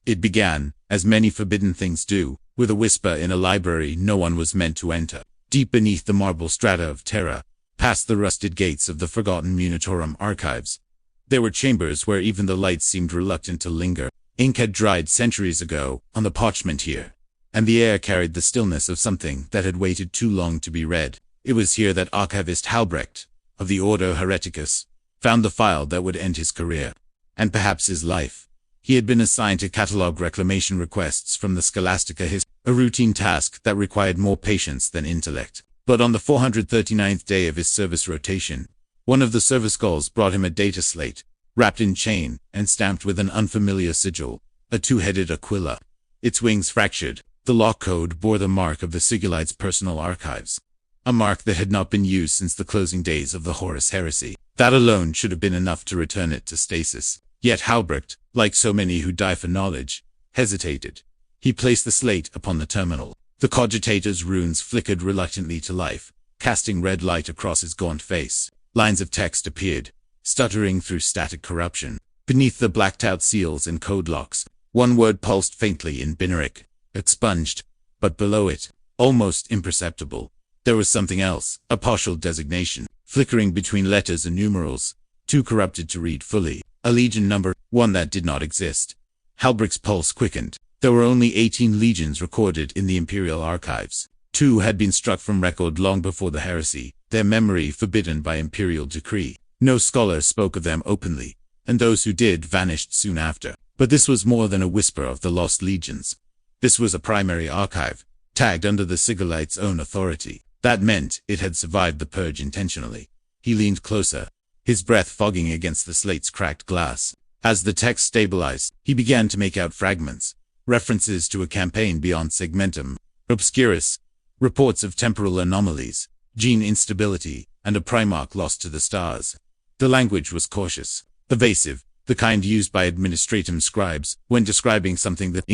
It began, as many forbidden things do, with a whisper in a library no one was meant to enter. Deep beneath the marble strata of Terra, past the rusted gates of the forgotten Munitorum archives, there were chambers where even the light seemed reluctant to linger. Ink had dried centuries ago on the parchment here, and the air carried the stillness of something that had waited too long to be read. It was here that archivist Halbrecht, of the Ordo Hereticus, found the file that would end his career, and perhaps his life. He had been assigned to catalog reclamation requests from the Scholastica, a routine task that required more patience than intellect. But on the 439th day of his service rotation, one of the service skulls brought him a data slate, wrapped in chain and stamped with an unfamiliar sigil, a two-headed aquila. Its wings fractured. The lock code bore the mark of the Sigillites' personal archives, a mark that had not been used since the closing days of the Horus Heresy. That alone should have been enough to return it to stasis. Yet Halbrecht, like so many who die for knowledge, hesitated. He placed the slate upon the terminal. The cogitator's runes flickered reluctantly to life, casting red light across his gaunt face. Lines of text appeared, stuttering through static corruption. Beneath the blacked-out seals and code locks, one word pulsed faintly in Binaric, expunged, but below it, almost imperceptible, there was something else, a partial designation, flickering between letters and numerals, too corrupted to read fully. A legion number, one that did not exist. Halbrecht's pulse quickened. There were only 18 legions recorded in the Imperial archives. 2 had been struck from record long before the heresy, their memory forbidden by Imperial decree. No scholar spoke of them openly, and those who did vanished soon after. But this was more than a whisper of the lost legions. This was a primary archive, tagged under the Sigillites' own authority. That meant it had survived the purge intentionally. He leaned closer, his breath fogging against the slate's cracked glass. As the text stabilized, he began to make out fragments, references to a campaign beyond Segmentum, Obscurus, reports of temporal anomalies, gene instability, and a Primarch lost to the stars. The language was cautious, evasive, the kind used by administratum scribes when describing something the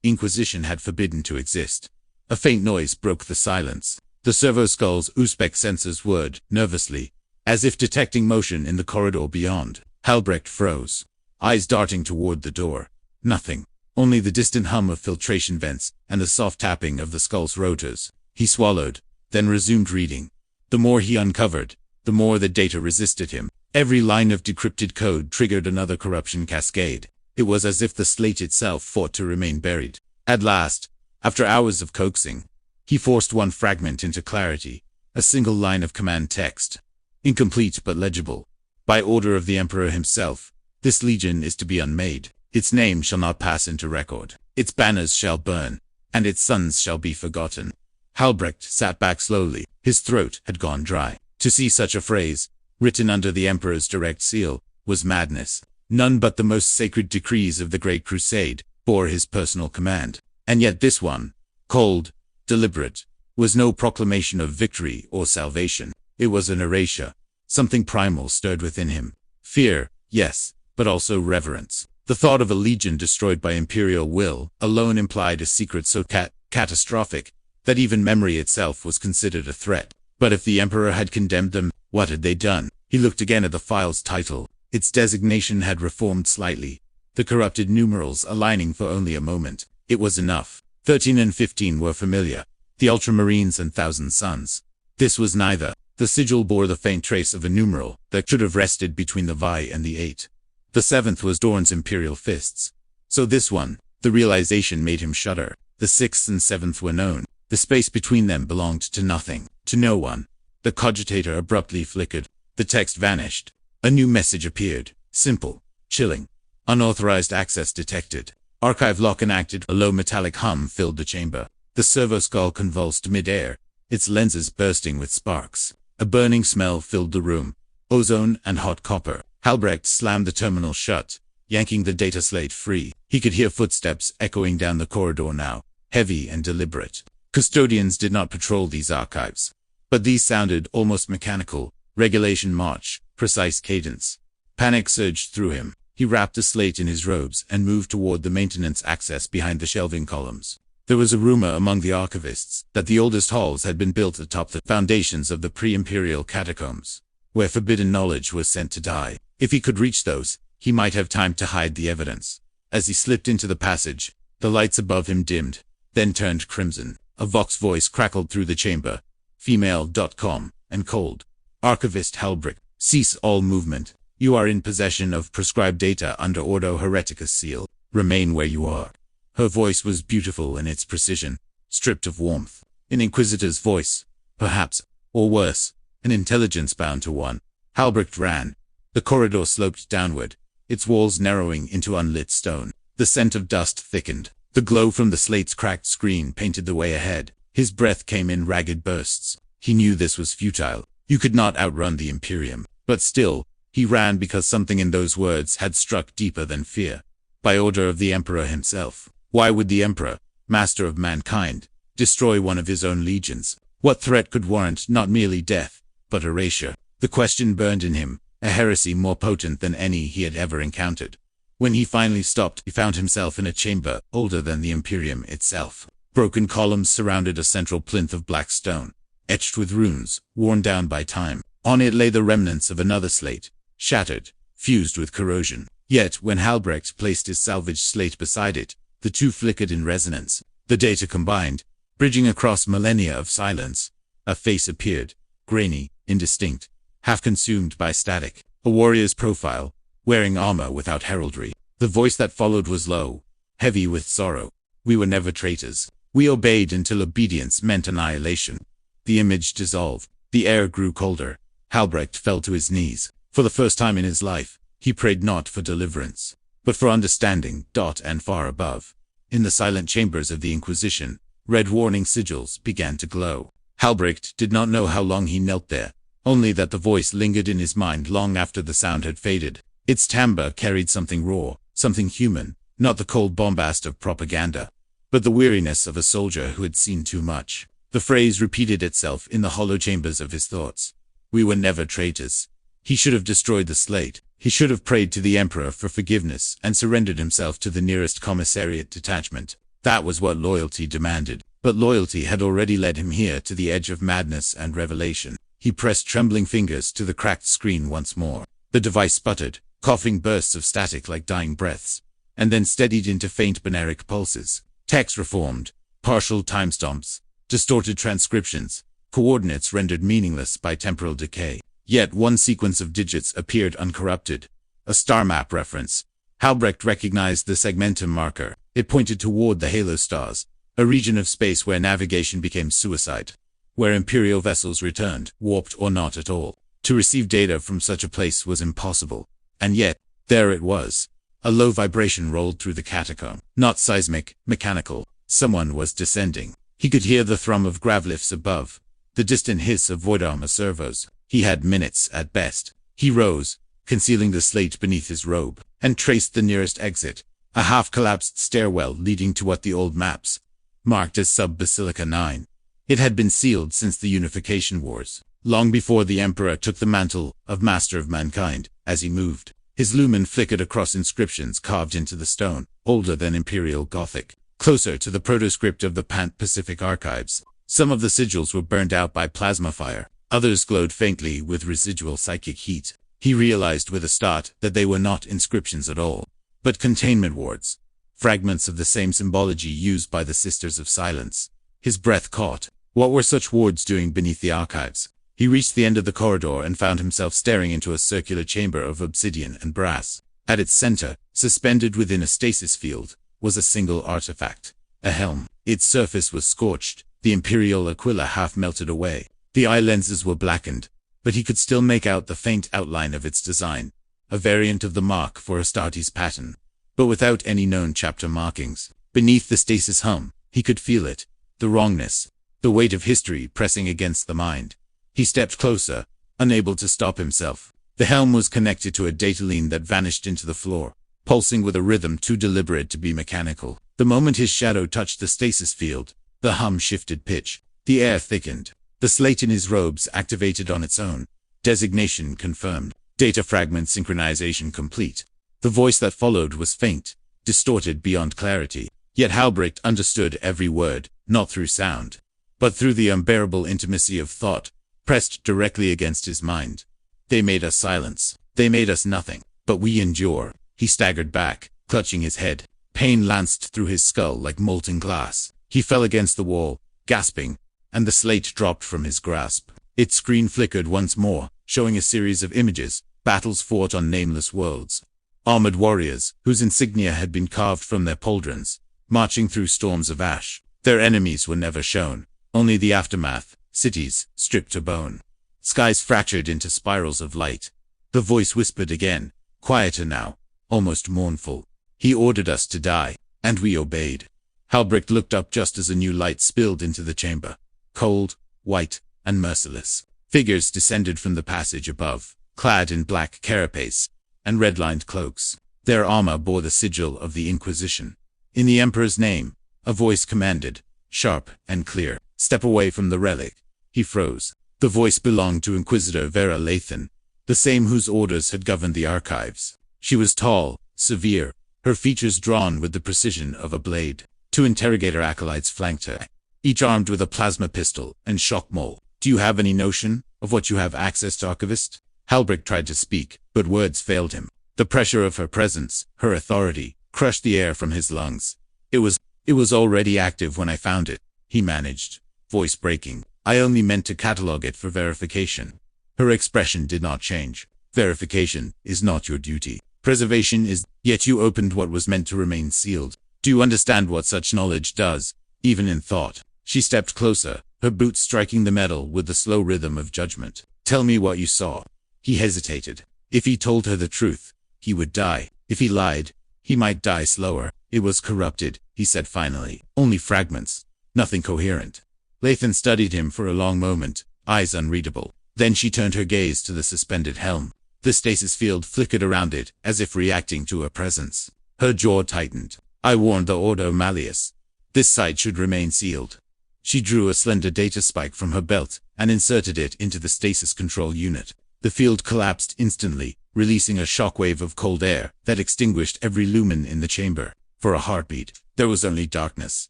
Inquisition had forbidden to exist. A faint noise broke the silence. The servo skull's Uzbek sensors whirred, nervously, as if detecting motion in the corridor beyond. Halbrecht froze, eyes darting toward the door. Nothing. Only the distant hum of filtration vents and the soft tapping of the skull's rotors. He swallowed, then resumed reading. The more he uncovered, the more the data resisted him. Every line of decrypted code triggered another corruption cascade. It was as if the slate itself fought to remain buried. At last, after hours of coaxing, he forced one fragment into clarity, a single line of command text. Incomplete but legible. By order of the Emperor himself, this legion is to be unmade. Its name shall not pass into record. Its banners shall burn, and its sons shall be forgotten. Halbrecht sat back slowly. His throat had gone dry. To see such a phrase, written under the Emperor's direct seal, was madness. None but the most sacred decrees of the Great Crusade bore his personal command. And yet this one, cold, deliberate, was no proclamation of victory or salvation. It was an erasure. Something primal stirred within him. Fear, yes, but also reverence. The thought of a legion destroyed by Imperial will alone implied a secret so catastrophic that even memory itself was considered a threat. But if the Emperor had condemned them, what had they done? He looked again at the file's title. Its designation had reformed slightly, the corrupted numerals aligning for only a moment. It was enough. 13 and 15 were familiar. The Ultramarines and Thousand Suns. This was neither. The sigil bore the faint trace of a numeral that should have rested between the Vi and the 8. The 7th was Dorn's Imperial Fists. So this one, the realization made him shudder. The 6th and 7th were known. The space between them belonged to nothing, to no one. The cogitator abruptly flickered. The text vanished. A new message appeared. Simple. Chilling. Unauthorized access detected. Archive lock enacted. A low metallic hum filled the chamber. The servo skull convulsed mid-air, its lenses bursting with sparks. A burning smell filled the room. Ozone and hot copper. Halbrecht slammed the terminal shut, yanking the data slate free. He could hear footsteps echoing down the corridor now, heavy and deliberate. Custodians did not patrol these archives, but these sounded almost mechanical. Regulation march, precise cadence. Panic surged through him. He wrapped the slate in his robes and moved toward the maintenance access behind the shelving columns. There was a rumor among the archivists that the oldest halls had been built atop the foundations of the pre-imperial catacombs, where forbidden knowledge was sent to die. If he could reach those, he might have time to hide the evidence. As he slipped into the passage, the lights above him dimmed, then turned crimson. A Vox voice crackled through the chamber. Female.com, and cold. Archivist Halbrick, cease all movement. You are in possession of prescribed data under Ordo Hereticus seal. Remain where you are. Her voice was beautiful in its precision, stripped of warmth. An inquisitor's voice, perhaps, or worse, an intelligence bound to one. Halbrick ran. The corridor sloped downward, its walls narrowing into unlit stone. The scent of dust thickened. The glow from the slate's cracked screen painted the way ahead. His breath came in ragged bursts. He knew this was futile. You could not outrun the Imperium. But still, he ran because something in those words had struck deeper than fear. By order of the Emperor himself. Why would the Emperor, master of mankind, destroy one of his own legions? What threat could warrant not merely death, but erasure? The question burned in him, a heresy more potent than any he had ever encountered. When he finally stopped, he found himself in a chamber older than the Imperium itself. Broken columns surrounded a central plinth of black stone, etched with runes, worn down by time. On it lay the remnants of another slate, shattered, fused with corrosion. Yet, when Halbrecht placed his salvaged slate beside it, the two flickered in resonance. The data combined, bridging across millennia of silence. A face appeared, grainy, indistinct, half consumed by static. A warrior's profile, wearing armor without heraldry. The voice that followed was low, heavy with sorrow. We were never traitors. We obeyed until obedience meant annihilation. The image dissolved. The air grew colder. Halbrecht fell to his knees. For the first time in his life, he prayed not for deliverance, but for understanding. And far above, in the silent chambers of the Inquisition, red warning sigils began to glow. Halbrecht did not know how long he knelt there, only that the voice lingered in his mind long after the sound had faded. Its timbre carried something raw, something human, not the cold bombast of propaganda, but the weariness of a soldier who had seen too much. The phrase repeated itself in the hollow chambers of his thoughts. We were never traitors. He should have destroyed the slate. He should have prayed to the Emperor for forgiveness and surrendered himself to the nearest commissariat detachment. That was what loyalty demanded. But loyalty had already led him here to the edge of madness and revelation. He pressed trembling fingers to the cracked screen once more. The device sputtered, coughing bursts of static like dying breaths, and then steadied into faint binaric pulses. Text reformed, partial timestamps, distorted transcriptions, coordinates rendered meaningless by temporal decay. Yet one sequence of digits appeared uncorrupted, a star map reference. Halbrecht recognized the segmentum marker. It pointed toward the halo stars, a region of space where navigation became suicide, where Imperial vessels returned, warped or not at all. To receive data from such a place was impossible. And yet, there it was. A low vibration rolled through the catacomb. Not seismic, mechanical. Someone was descending. He could hear the thrum of gravlifts above, the distant hiss of void armor servos. He had minutes at best. He rose, concealing the slate beneath his robe, and traced the nearest exit, a half-collapsed stairwell leading to what the old maps marked as Sub-Basilica 9. It had been sealed since the Unification Wars, long before the Emperor took the mantle of Master of Mankind. As he moved, his lumen flickered across inscriptions carved into the stone, older than Imperial Gothic, closer to the protoscript of the Pan-Pacific archives. Some of the sigils were burned out by plasma fire, others glowed faintly with residual psychic heat. He realized with a start that they were not inscriptions at all, but containment wards, fragments of the same symbology used by the Sisters of Silence. His breath caught. What were such wards doing beneath the archives? He reached the end of the corridor and found himself staring into a circular chamber of obsidian and brass. At its center, suspended within a stasis field, was a single artifact, a helm. Its surface was scorched, the Imperial Aquila half melted away. The eye lenses were blackened, but he could still make out the faint outline of its design, a variant of the mark for Astartes pattern, but without any known chapter markings. Beneath the stasis hum, he could feel it, the wrongness, the weight of history pressing against the mind. He stepped closer, unable to stop himself. The helm was connected to a dataline that vanished into the floor, pulsing with a rhythm too deliberate to be mechanical. The moment his shadow touched the stasis field, the hum shifted pitch. The air thickened. The slate in his robes activated on its own. Designation confirmed. Data fragment synchronization complete. The voice that followed was faint, distorted beyond clarity. Yet Halbrecht understood every word, not through sound, but through the unbearable intimacy of thought, pressed directly against his mind. They made us silence. They made us nothing. But we endure. He staggered back, clutching his head. Pain lanced through his skull like molten glass. He fell against the wall, gasping, and the slate dropped from his grasp. Its screen flickered once more, showing a series of images, battles fought on nameless worlds. Armored warriors, whose insignia had been carved from their pauldrons, marching through storms of ash. Their enemies were never shown, only the aftermath, cities stripped to bone. Skies fractured into spirals of light. The voice whispered again, quieter now, almost mournful. He ordered us to die, and we obeyed. Halbrecht looked up just as a new light spilled into the chamber. Cold, white, and merciless. Figures descended from the passage above, clad in black carapace and red-lined cloaks. Their armor bore the sigil of the Inquisition. In the Emperor's name, a voice commanded, sharp and clear, "Step away from the relic." He froze. The voice belonged to Inquisitor Vera Lathan, the same whose orders had governed the archives. She was tall, severe, her features drawn with the precision of a blade. Two interrogator acolytes flanked her, each armed with a plasma pistol and shock mole. "Do you have any notion of what you have access to, Archivist?" Halbrecht tried to speak, but words failed him. The pressure of her presence, her authority, crushed the air from his lungs. It was already active when I found it," he managed, voice breaking. "I only meant to catalog it for verification." Her expression did not change. "Verification is not your duty. Preservation is, yet you opened what was meant to remain sealed. Do you understand what such knowledge does, even in thought?" She stepped closer, her boots striking the metal with the slow rhythm of judgment. "Tell me what you saw." He hesitated. If he told her the truth, he would die. If he lied, he might die slower. "It was corrupted," he said finally. "Only fragments. Nothing coherent." Lathan studied him for a long moment, eyes unreadable. Then she turned her gaze to the suspended helm. The stasis field flickered around it, as if reacting to a presence. Her jaw tightened. "I warned the Ordo Malleus. This site should remain sealed." She drew a slender data spike from her belt and inserted it into the stasis control unit. The field collapsed instantly, releasing a shockwave of cold air that extinguished every lumen in the chamber. For a heartbeat, there was only darkness.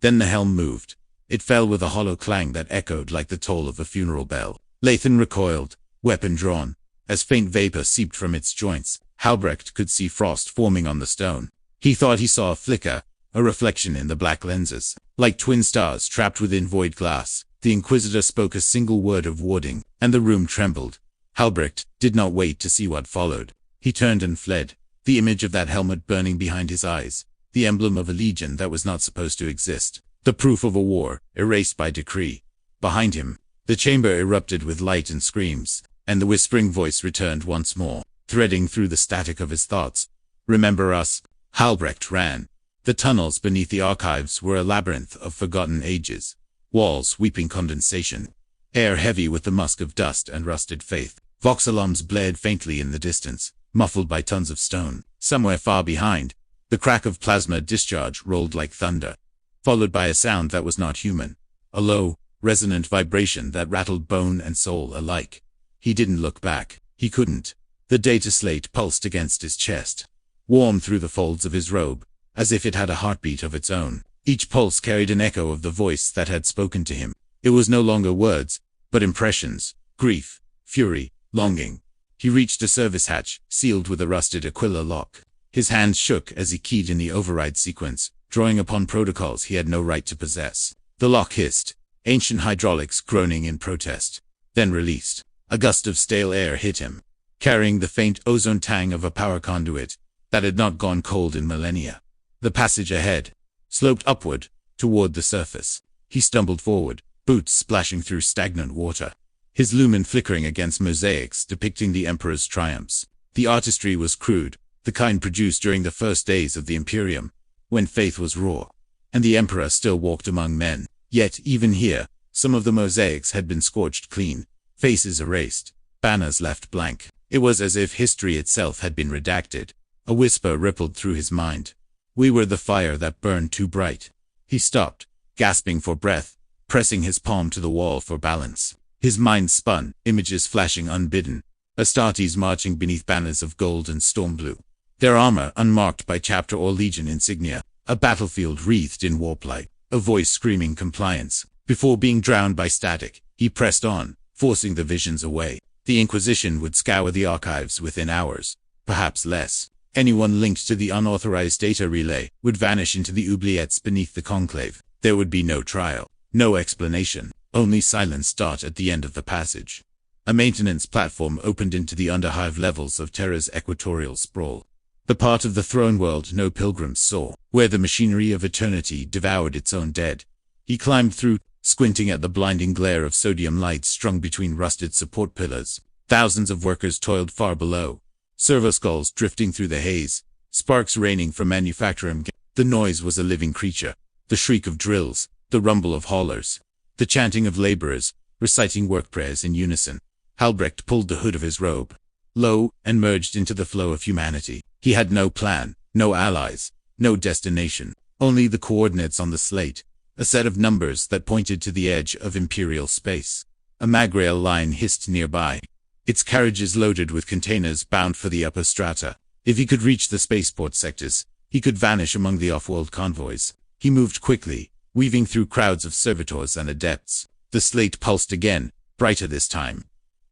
Then the helm moved. It fell with a hollow clang that echoed like the toll of a funeral bell. Lathan recoiled, weapon drawn. As faint vapor seeped from its joints, Halbrecht could see frost forming on the stone. He thought he saw a flicker, a reflection in the black lenses. Like twin stars trapped within void glass, the Inquisitor spoke a single word of warding, and the room trembled. Halbrecht did not wait to see what followed. He turned and fled, the image of that helmet burning behind his eyes, the emblem of a legion that was not supposed to exist, the proof of a war, erased by decree. Behind him, the chamber erupted with light and screams, and the whispering voice returned once more, threading through the static of his thoughts. "Remember us?" Halbrecht ran. The tunnels beneath the archives were a labyrinth of forgotten ages. Walls weeping condensation. Air heavy with the musk of dust and rusted faith. Vox alarms blared faintly in the distance, muffled by tons of stone. Somewhere far behind, the crack of plasma discharge rolled like thunder, followed by a sound that was not human. A low, resonant vibration that rattled bone and soul alike. He didn't look back. He couldn't. The data slate pulsed against his chest, warm through the folds of his robe, as if it had a heartbeat of its own. Each pulse carried an echo of the voice that had spoken to him. It was no longer words, but impressions, grief, fury, longing. He reached a service hatch, sealed with a rusted Aquila lock. His hands shook as he keyed in the override sequence, drawing upon protocols he had no right to possess. The lock hissed, ancient hydraulics groaning in protest, then released. A gust of stale air hit him, carrying the faint ozone tang of a power conduit that had not gone cold in millennia. The passage ahead sloped upward, toward the surface. He stumbled forward, boots splashing through stagnant water, his lumen flickering against mosaics depicting the Emperor's triumphs. The artistry was crude, the kind produced during the first days of the Imperium, when faith was raw, and the Emperor still walked among men. Yet, even here, some of the mosaics had been scorched clean, faces erased, banners left blank. It was as if history itself had been redacted. A whisper rippled through his mind. "We were the fire that burned too bright." He stopped, gasping for breath, pressing his palm to the wall for balance. His mind spun, images flashing unbidden, Astartes marching beneath banners of gold and storm blue, their armor unmarked by chapter or legion insignia, a battlefield wreathed in warplight, a voice screaming compliance. Before being drowned by static, he pressed on, forcing the visions away. The Inquisition would scour the archives within hours, perhaps less. Anyone linked to the unauthorized data relay would vanish into the oubliettes beneath the conclave. There would be no trial, no explanation, only silence. At the end of the passage, a maintenance platform opened into the underhive levels of Terra's equatorial sprawl. The part of the throne world no pilgrims saw, where the machinery of eternity devoured its own dead. He climbed through, squinting at the blinding glare of sodium lights strung between rusted support pillars. Thousands of workers toiled far below, servo skulls drifting through the haze, sparks raining from manufacturing. The noise was a living creature, the shriek of drills, the rumble of haulers, the chanting of laborers, reciting work prayers in unison. Halbrecht pulled the hood of his robe low and merged into the flow of humanity. He had no plan, no allies, no destination, only the coordinates on the slate, a set of numbers that pointed to the edge of Imperial space. A magrail line hissed nearby, its carriages loaded with containers bound for the upper strata. If he could reach the spaceport sectors, he could vanish among the off-world convoys. He moved quickly, weaving through crowds of servitors and adepts. The slate pulsed again, brighter this time,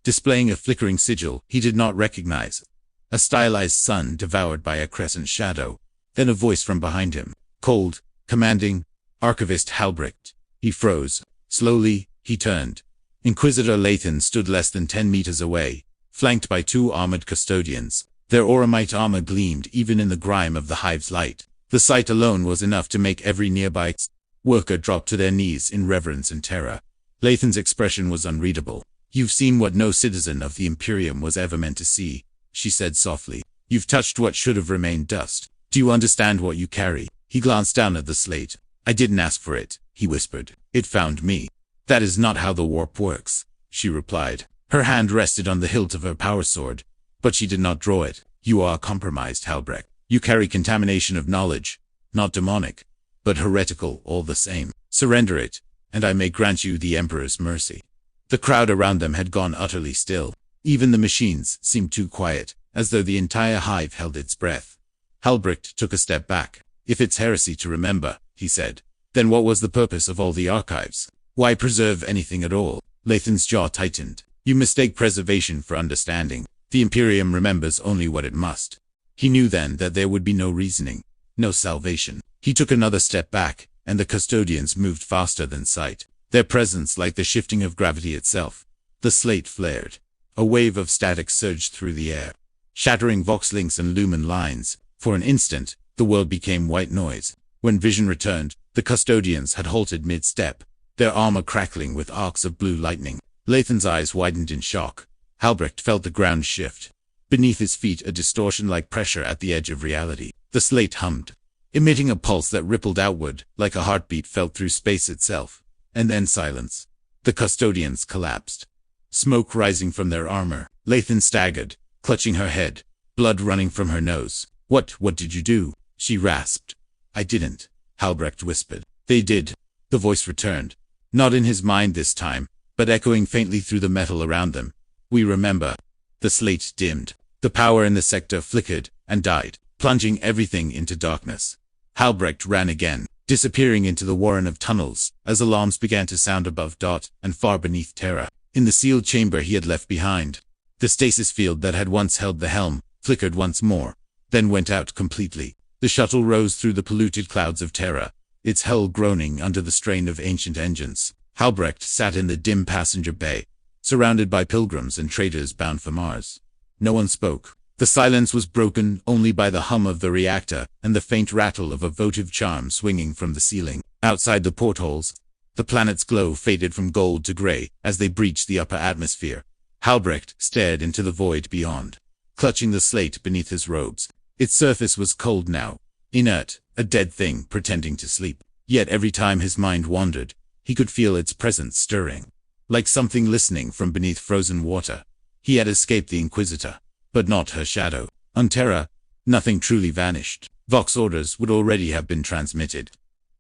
displaying a flickering sigil he did not recognize. A stylized sun devoured by a crescent shadow. Then a voice from behind him, cold, commanding, "Archivist Halbrecht." He froze. Slowly, he turned. Inquisitor Lathan stood less than 10 meters away, flanked by 2 armored custodians. Their auramite armor gleamed even in the grime of the hive's light. The sight alone was enough to make every nearby worker drop to their knees in reverence and terror. Lathan's expression was unreadable. "You've seen what no citizen of the Imperium was ever meant to see," she said softly. "You've touched what should have remained dust. Do you understand what you carry?" He glanced down at the slate. "I didn't ask for it," he whispered. "It found me." "That is not how the warp works," she replied. Her hand rested on the hilt of her power sword, but she did not draw it. "You are compromised, Halbrecht. You carry contamination of knowledge, not demonic, but heretical all the same. Surrender it, and I may grant you the Emperor's mercy." The crowd around them had gone utterly still. Even the machines seemed too quiet, as though the entire hive held its breath. Halbrecht took a step back. "If it's heresy to remember," he said, "then what was the purpose of all the archives? Why preserve anything at all?" Lathan's jaw tightened. "You mistake preservation for understanding. The Imperium remembers only what it must." He knew then that there would be no reasoning, no salvation. He took another step back, and the custodians moved faster than sight, their presence like the shifting of gravity itself. The slate flared. A wave of static surged through the air, shattering vox links and lumen lines. For an instant, the world became white noise. When vision returned, the custodians had halted mid-step, their armor crackling with arcs of blue lightning. Lathan's eyes widened in shock. Halbrecht felt the ground shift. Beneath his feet, a distortion like pressure at the edge of reality. The slate hummed, emitting a pulse that rippled outward, like a heartbeat felt through space itself. And then silence. The custodians collapsed, smoke rising from their armor. Lathan staggered, clutching her head, blood running from her nose. What did you do?" she rasped. "I didn't," Halbrecht whispered. "They did." The voice returned, not in his mind this time, but echoing faintly through the metal around them. "We remember." The slate dimmed. The power in the sector flickered and died, plunging everything into darkness. Halbrecht ran again, disappearing into the warren of tunnels, as alarms began to sound above and far beneath Terra. In the sealed chamber he had left behind, the stasis field that had once held the helm flickered once more, then went out completely. The shuttle rose through the polluted clouds of Terra, its hull groaning under the strain of ancient engines. Halbrecht sat in the dim passenger bay, surrounded by pilgrims and traders bound for Mars. No one spoke. The silence was broken only by the hum of the reactor and the faint rattle of a votive charm swinging from the ceiling. Outside the portholes, the planet's glow faded from gold to gray as they breached the upper atmosphere. Halbrecht stared into the void beyond, clutching the slate beneath his robes. Its surface was cold now, inert, a dead thing pretending to sleep. Yet every time his mind wandered, he could feel its presence stirring, like something listening from beneath frozen water. He had escaped the Inquisitor, but not her shadow. On Terra, nothing truly vanished. Vox orders would already have been transmitted,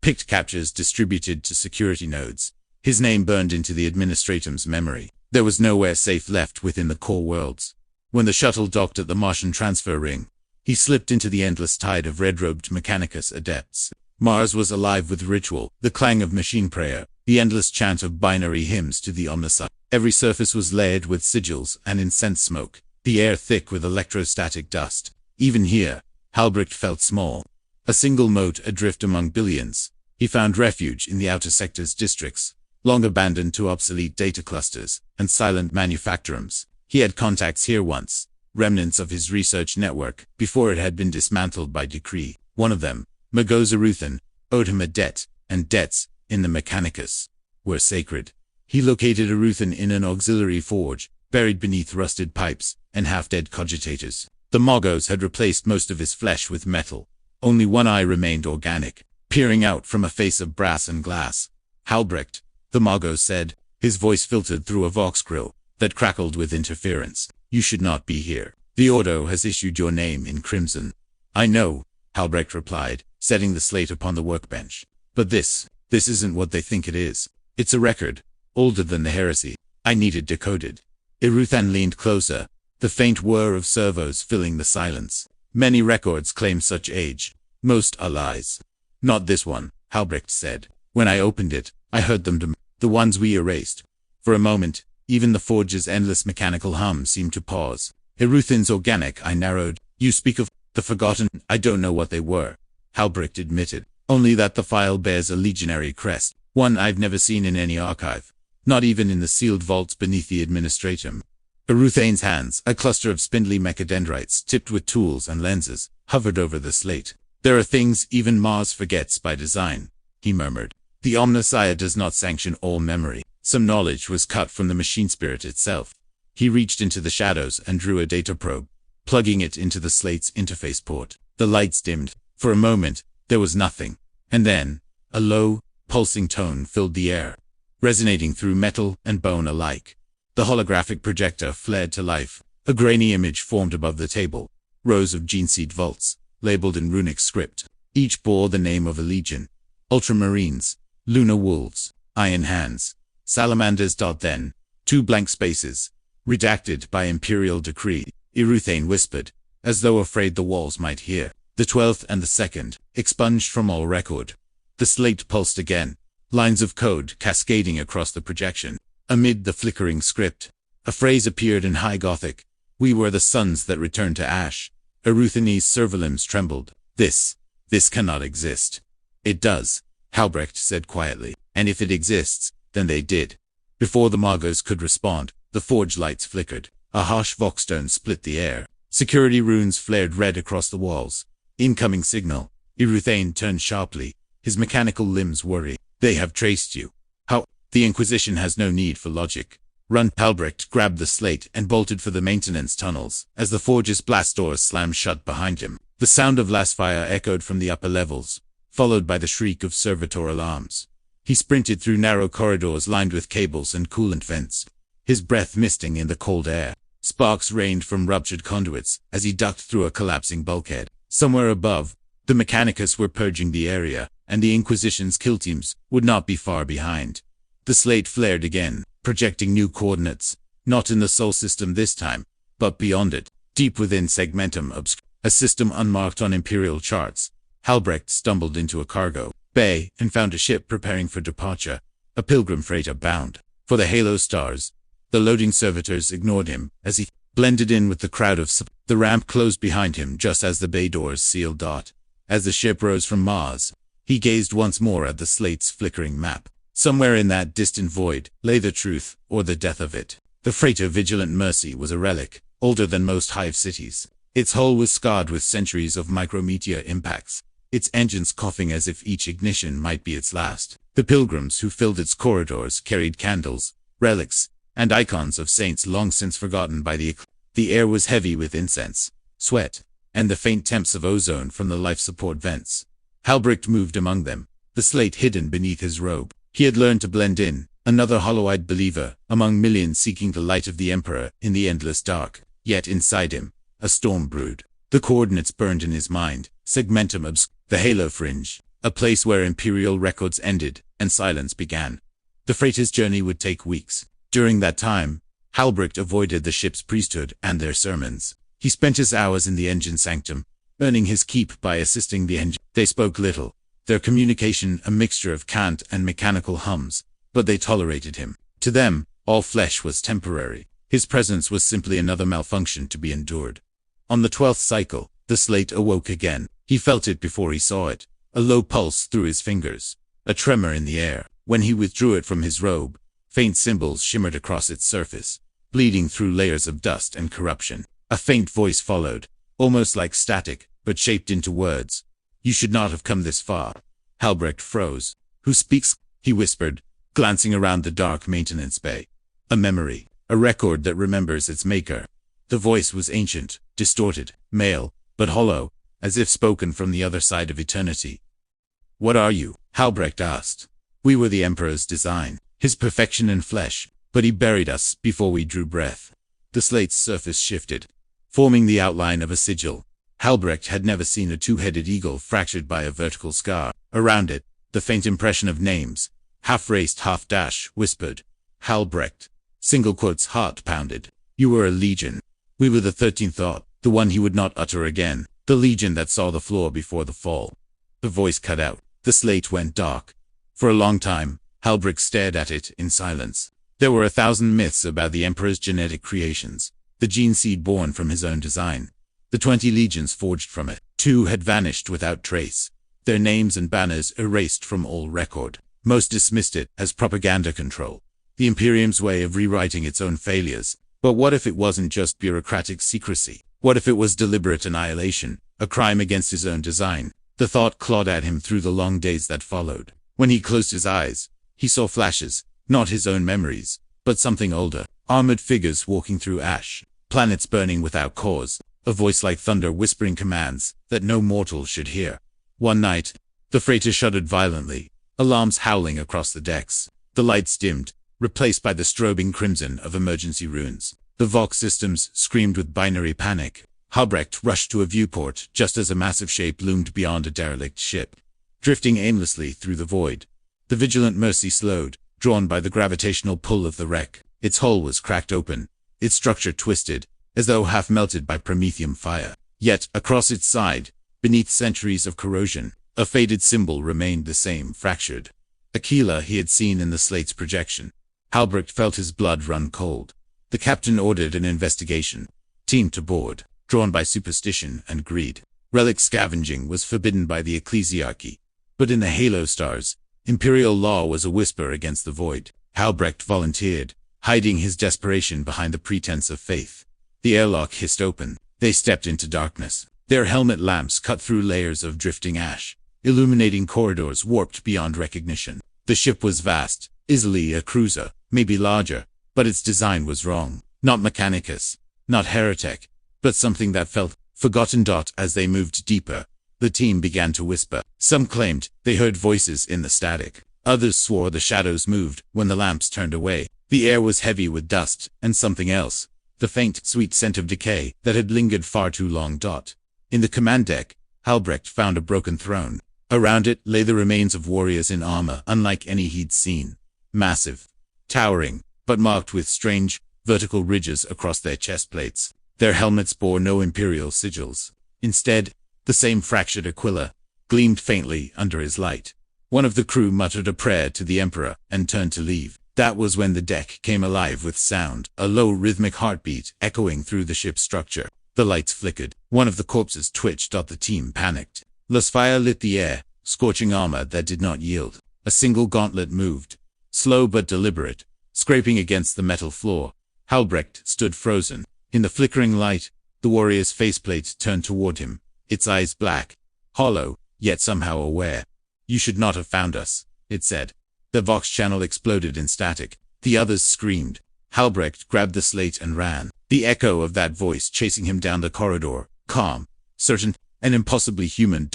picked captures distributed to security nodes. His name burned into the Administratum's memory. There was nowhere safe left within the core worlds. When the shuttle docked at the Martian transfer ring, he slipped into the endless tide of red-robed Mechanicus adepts. Mars was alive with ritual, the clang of machine prayer, the endless chant of binary hymns to the Omnissiah. Every surface was layered with sigils and incense smoke, the air thick with electrostatic dust. Even here, Halbrecht felt small. A single mote adrift among billions. He found refuge in the outer sector's districts, long abandoned to obsolete data clusters and silent manufactorums. He had contacts here once, remnants of his research network, before it had been dismantled by decree. One of them, Magoza Ruthan, owed him a debt, and debts, in the Mechanicus, were sacred. He located a Ruthan in an auxiliary forge, buried beneath rusted pipes and half-dead cogitators. The Magos had replaced most of his flesh with metal. Only one eye remained organic, peering out from a face of brass and glass. "Halbrecht," the Magos said, his voice filtered through a vox grill that crackled with interference. "You should not be here. The Ordo has issued your name in crimson." "I know," Halbrecht replied, setting the slate upon the workbench. "But this isn't what they think it is. It's a record, older than the heresy. I need it decoded." Iruthan leaned closer, the faint whir of servos filling the silence. "Many records claim such age. Most are lies." "Not this one," Halbrecht said. "When I opened it, I heard them the ones we erased." For a moment, even the forge's endless mechanical hum seemed to pause. "Iruthan's organic," I narrowed. "You speak of the forgotten." "I don't know what they were," Halbrecht admitted. "Only that the file bears a legionary crest, one I've never seen in any archive. Not even in the sealed vaults beneath the administratum." Iruthane's hands, a cluster of spindly mechadendrites tipped with tools and lenses, hovered over the slate. "There are things even Mars forgets by design," he murmured. "The Omnissiah does not sanction all memory. Some knowledge was cut from the machine spirit itself." He reached into the shadows and drew a data probe, plugging it into the slate's interface port. The lights dimmed. For a moment, there was nothing. And then, a low, pulsing tone filled the air, resonating through metal and bone alike. The holographic projector flared to life. A grainy image formed above the table. Rows of gene-seed vaults, labeled in runic script. Each bore the name of a legion. Ultramarines, lunar wolves, iron hands, salamanders. Then, 2 blank spaces, redacted by imperial decree. Iruthane whispered, as though afraid the walls might hear. "The 12th and the 2nd, expunged from all record." The slate pulsed again, lines of code cascading across the projection. Amid the flickering script, a phrase appeared in High Gothic. "We were the suns that returned to ash." Iruthane's servolimbs trembled. This cannot exist." "It does," Halbrecht said quietly. "And if it exists, then they did." Before the Magos could respond, the forge lights flickered. A harsh vox tone split the air. Security runes flared red across the walls. "Incoming signal." Iruthane turned sharply, his mechanical limbs worried. "They have traced you." "How?" "The Inquisition has no need for logic. Run." Halbrecht grabbed the slate and bolted for the maintenance tunnels, as the forge's blast doors slammed shut behind him. The sound of last fire echoed from the upper levels, followed by the shriek of servitor alarms. He sprinted through narrow corridors lined with cables and coolant vents, his breath misting in the cold air. Sparks rained from ruptured conduits as he ducked through a collapsing bulkhead. Somewhere above, the Mechanicus were purging the area, and the Inquisition's kill teams would not be far behind. The slate flared again, projecting new coordinates, not in the Sol system this time, but beyond it, deep within Segmentum Obscur, a system unmarked on Imperial charts. Halbrecht stumbled into a cargo bay and found a ship preparing for departure, a pilgrim freighter bound for the Halo stars. The loading servitors ignored him as he blended in with the crowd of The ramp closed behind him just as the bay doors sealed. As the ship rose from Mars, he gazed once more at the slate's flickering map. Somewhere in that distant void lay the truth, or the death of it. The freighter Vigilant Mercy was a relic, older than most hive cities. Its hull was scarred with centuries of micrometeor impacts, its engines coughing as if each ignition might be its last. The pilgrims who filled its corridors carried candles, relics, and icons of saints long since forgotten by the air was heavy with incense, sweat, and the faint temps of ozone from the life support vents. Halbrecht moved among them, the slate hidden beneath his robe. He had learned to blend in, another hollow-eyed believer, among millions seeking the light of the Emperor in the endless dark. Yet inside him, a storm brewed. The coordinates burned in his mind. Segmentum Obscur, the Halo Fringe, a place where Imperial records ended and silence began. The freighter's journey would take weeks. During that time, Halbrecht avoided the ship's priesthood and their sermons. He spent his hours in the engine sanctum, earning his keep by assisting the engine. They spoke little, their communication a mixture of cant and mechanical hums, but they tolerated him. To them, all flesh was temporary. His presence was simply another malfunction to be endured. On the 12th cycle, The slate awoke again. He felt it before he saw it. A low pulse through his fingers. A tremor in the air. When he withdrew it from his robe, faint symbols shimmered across its surface, bleeding through layers of dust and corruption. A faint voice followed, almost like static, but shaped into words. "You should not have come this far." Halbrecht froze. "Who speaks?" he whispered, glancing around the dark maintenance bay. A memory. A record that remembers its maker. The voice was ancient, distorted, male, but hollow, as if spoken from the other side of eternity. "What are you?" Halbrecht asked. "We were the Emperor's design, his perfection in flesh, but he buried us before we drew breath." The slate's surface shifted, forming the outline of a sigil. Halbrecht had never seen a two-headed eagle fractured by a vertical scar. Around it, the faint impression of names, half-raised, half-dash, whispered. Halbrecht. Single quotes, heart pounded. "You were a legion. We were the 13th thought, the one he would not utter again, the legion that saw the floor before the fall." The voice cut out. The slate went dark. For a long time, Halbrecht stared at it in silence. There were 1,000 myths about the Emperor's genetic creations, the gene seed born from his own design, the 20 legions forged from it. 2 had vanished without trace, their names and banners erased from all record. Most dismissed it as propaganda control, the Imperium's way of rewriting its own failures. But what if it wasn't just bureaucratic secrecy? What if it was deliberate annihilation, a crime against his own design? The thought clawed at him through the long days that followed. When he closed his eyes, he saw flashes, not his own memories, but something older. Armored figures walking through ash, planets burning without cause, a voice like thunder whispering commands that no mortal should hear. One night, the freighter shuddered violently, alarms howling across the decks. The lights dimmed, replaced by the strobing crimson of emergency runes. The Vox systems screamed with binary panic. Halbrecht rushed to a viewport just as a massive shape loomed beyond a derelict ship, drifting aimlessly through the void. The vigilant Mercy slowed, drawn by the gravitational pull of the wreck. Its hull was cracked open, its structure twisted, as though half melted by Promethean fire. Yet, across its side, beneath centuries of corrosion, a faded symbol remained the same, fractured. Aquila he had seen in the slate's projection. Halbrecht felt his blood run cold. The captain ordered an investigation. Team to board, drawn by superstition and greed. Relic scavenging was forbidden by the ecclesiarchy. But in the halo stars, imperial law was a whisper against the void. Halbrecht volunteered, hiding his desperation behind the pretense of faith. The airlock hissed open. They stepped into darkness. Their helmet lamps cut through layers of drifting ash, illuminating corridors warped beyond recognition. The ship was vast, easily a cruiser, maybe larger, but its design was wrong. Not Mechanicus, not Heretic, but something that felt forgotten. As they moved deeper, the team began to whisper. Some claimed they heard voices in the static. Others swore the shadows moved when the lamps turned away. The air was heavy with dust and something else, the faint, sweet scent of decay that had lingered far too long. In the command deck, Halbrecht found a broken throne. Around it lay the remains of warriors in armor unlike any he'd seen. Massive, towering, but marked with strange, vertical ridges across their chest plates. Their helmets bore no imperial sigils. Instead, the same fractured Aquila gleamed faintly under his light. One of the crew muttered a prayer to the Emperor and turned to leave. That was when the deck came alive with sound, a low rhythmic heartbeat echoing through the ship's structure. The lights flickered. One of the corpses twitched. The team panicked. Fire lit the air, scorching armor that did not yield. A single gauntlet moved, slow but deliberate, scraping against the metal floor. Halbrecht stood frozen. In the flickering light, the warrior's faceplate turned toward him, its eyes black, hollow, yet somehow aware. "You should not have found us," it said. The Vox channel exploded in static. The others screamed. Halbrecht grabbed the slate and ran. The echo of that voice chasing him down the corridor, calm, certain, and impossibly human.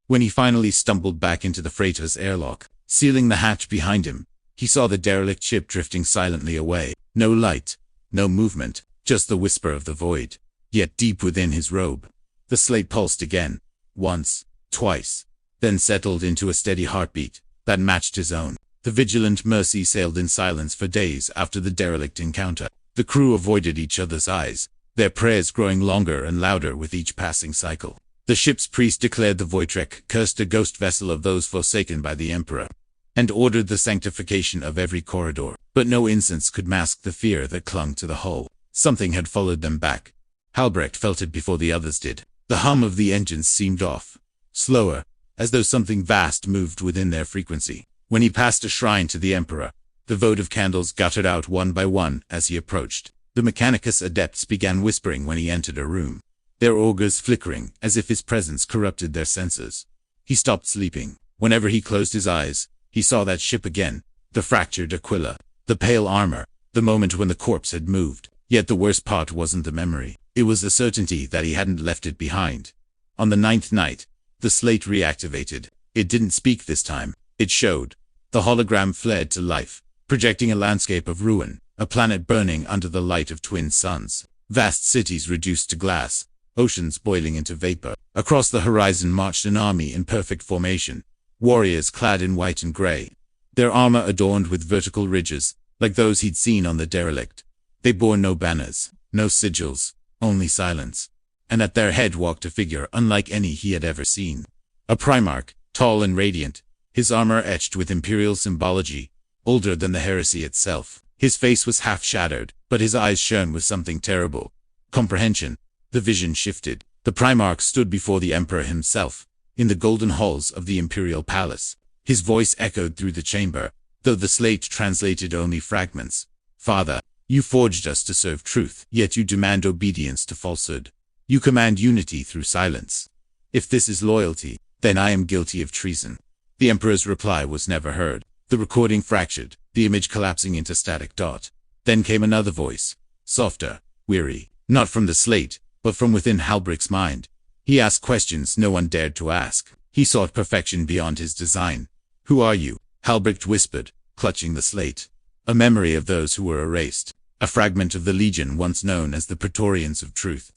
When he finally stumbled back into the freighter's airlock, sealing the hatch behind him, he saw the derelict ship drifting silently away. No light, no movement, just the whisper of the void. Yet deep within his robe, the slate pulsed again, once, twice, then settled into a steady heartbeat that matched his own. The vigilant Mercy sailed in silence for days after the derelict encounter. The crew avoided each other's eyes, their prayers growing longer and louder with each passing cycle. The ship's priest declared the Voitrek cursed a ghost vessel of those forsaken by the Emperor, and ordered the sanctification of every corridor. But no incense could mask the fear that clung to the hull. Something had followed them back. Halbrecht felt it before the others did. The hum of the engines seemed off, slower, as though something vast moved within their frequency. When he passed a shrine to the Emperor, the votive candles guttered out one by one as he approached. The Mechanicus adepts began whispering when he entered a room, their augurs flickering as if his presence corrupted their senses. He stopped sleeping. Whenever he closed his eyes, he saw that ship again, the fractured Aquila, the pale armor, the moment when the corpse had moved. Yet the worst part wasn't the memory. It was the certainty that he hadn't left it behind. On the 9th night, the slate reactivated. It didn't speak this time. It showed. The hologram flared to life, projecting a landscape of ruin, a planet burning under the light of twin suns, vast cities reduced to glass, oceans boiling into vapor. Across the horizon marched an army in perfect formation, warriors clad in white and gray, their armor adorned with vertical ridges, like those he'd seen on the derelict. They bore no banners, no sigils, only silence. And at their head walked a figure unlike any he had ever seen. A Primarch, tall and radiant, his armor etched with imperial symbology, older than the heresy itself. His face was half-shadowed, but his eyes shone with something terrible. Comprehension. The vision shifted. The Primarch stood before the Emperor himself, in the golden halls of the Imperial Palace. His voice echoed through the chamber, though the slate translated only fragments. Father, you forged us to serve truth, yet you demand obedience to falsehood. You command unity through silence. If this is loyalty, then I am guilty of treason. The Emperor's reply was never heard. The recording fractured, the image collapsing into static dot. Then came another voice, softer, weary, not from the slate, but from within Halbrich's mind. He asked questions no one dared to ask. He sought perfection beyond his design. Who are you? Halbrich whispered, clutching the slate. A memory of those who were erased. A fragment of the legion once known as the Praetorians of Truth.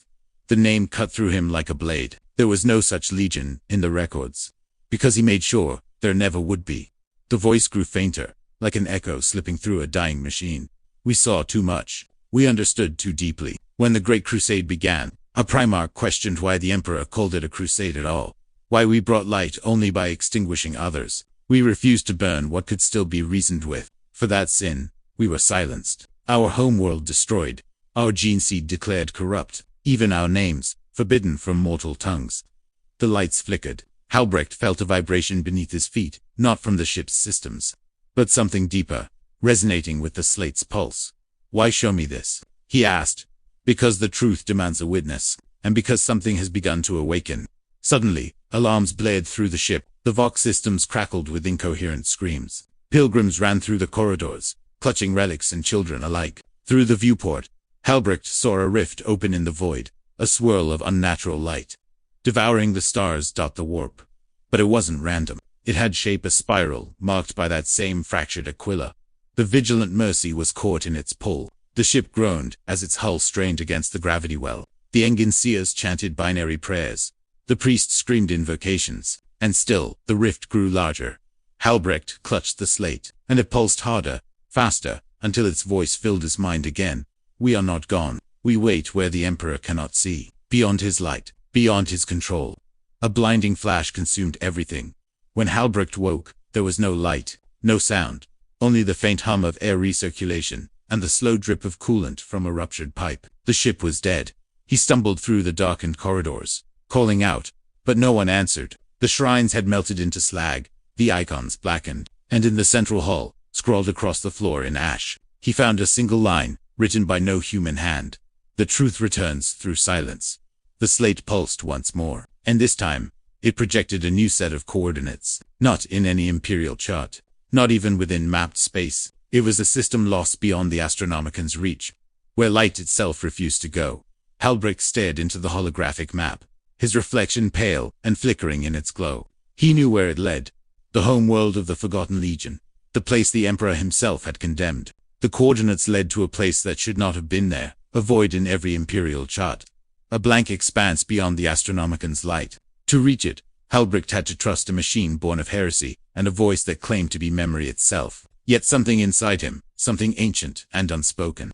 The name cut through him like a blade. There was no such legion in the records, because he made sure there never would be. The voice grew fainter, like an echo slipping through a dying machine. We saw too much. We understood too deeply. When the Great Crusade began, a Primarch questioned why the Emperor called it a crusade at all. Why we brought light only by extinguishing others. We refused to burn what could still be reasoned with. For that sin, we were silenced. Our homeworld destroyed. Our gene seed declared corrupt. Even our names, forbidden from mortal tongues. The lights flickered. Halbrich felt a vibration beneath his feet, not from the ship's systems, but something deeper, resonating with the slate's pulse. Why show me this? He asked. Because the truth demands a witness, and because something has begun to awaken. Suddenly, alarms blared through the ship. The Vox systems crackled with incoherent screams. Pilgrims ran through the corridors, clutching relics and children alike. Through the viewport, Halbrich saw a rift open in the void, a swirl of unnatural light, devouring the stars. The warp. But it wasn't random. It had shape a spiral, marked by that same fractured Aquila. The vigilant Mercy was caught in its pull. The ship groaned as its hull strained against the gravity well. The Enginseers chanted binary prayers. The priests screamed invocations. And still, the rift grew larger. Halbrich clutched the slate, and it pulsed harder, faster, until its voice filled his mind again. We are not gone. We wait where the Emperor cannot see. Beyond his light, beyond his control. A blinding flash consumed everything. When Halbrich woke, there was no light, no sound, only the faint hum of air recirculation, and the slow drip of coolant from a ruptured pipe. The ship was dead. He stumbled through the darkened corridors, calling out, but no one answered. The shrines had melted into slag, the icons blackened, and in the central hall, scrawled across the floor in ash, he found a single line, written by no human hand. The truth returns through silence. The slate pulsed once more, and this time, it projected a new set of coordinates. Not in any imperial chart, not even within mapped space. It was a system lost beyond the Astronomican's reach, where light itself refused to go. Halbrich stared into the holographic map, his reflection pale and flickering in its glow. He knew where it led. The homeworld of the Forgotten Legion, the place the Emperor himself had condemned. The coordinates led to a place that should not have been there, a void in every imperial chart. A blank expanse beyond the Astronomican's light. To reach it, Halbrich had to trust a machine born of heresy, and a voice that claimed to be memory itself. Yet something inside him, something ancient and unspoken,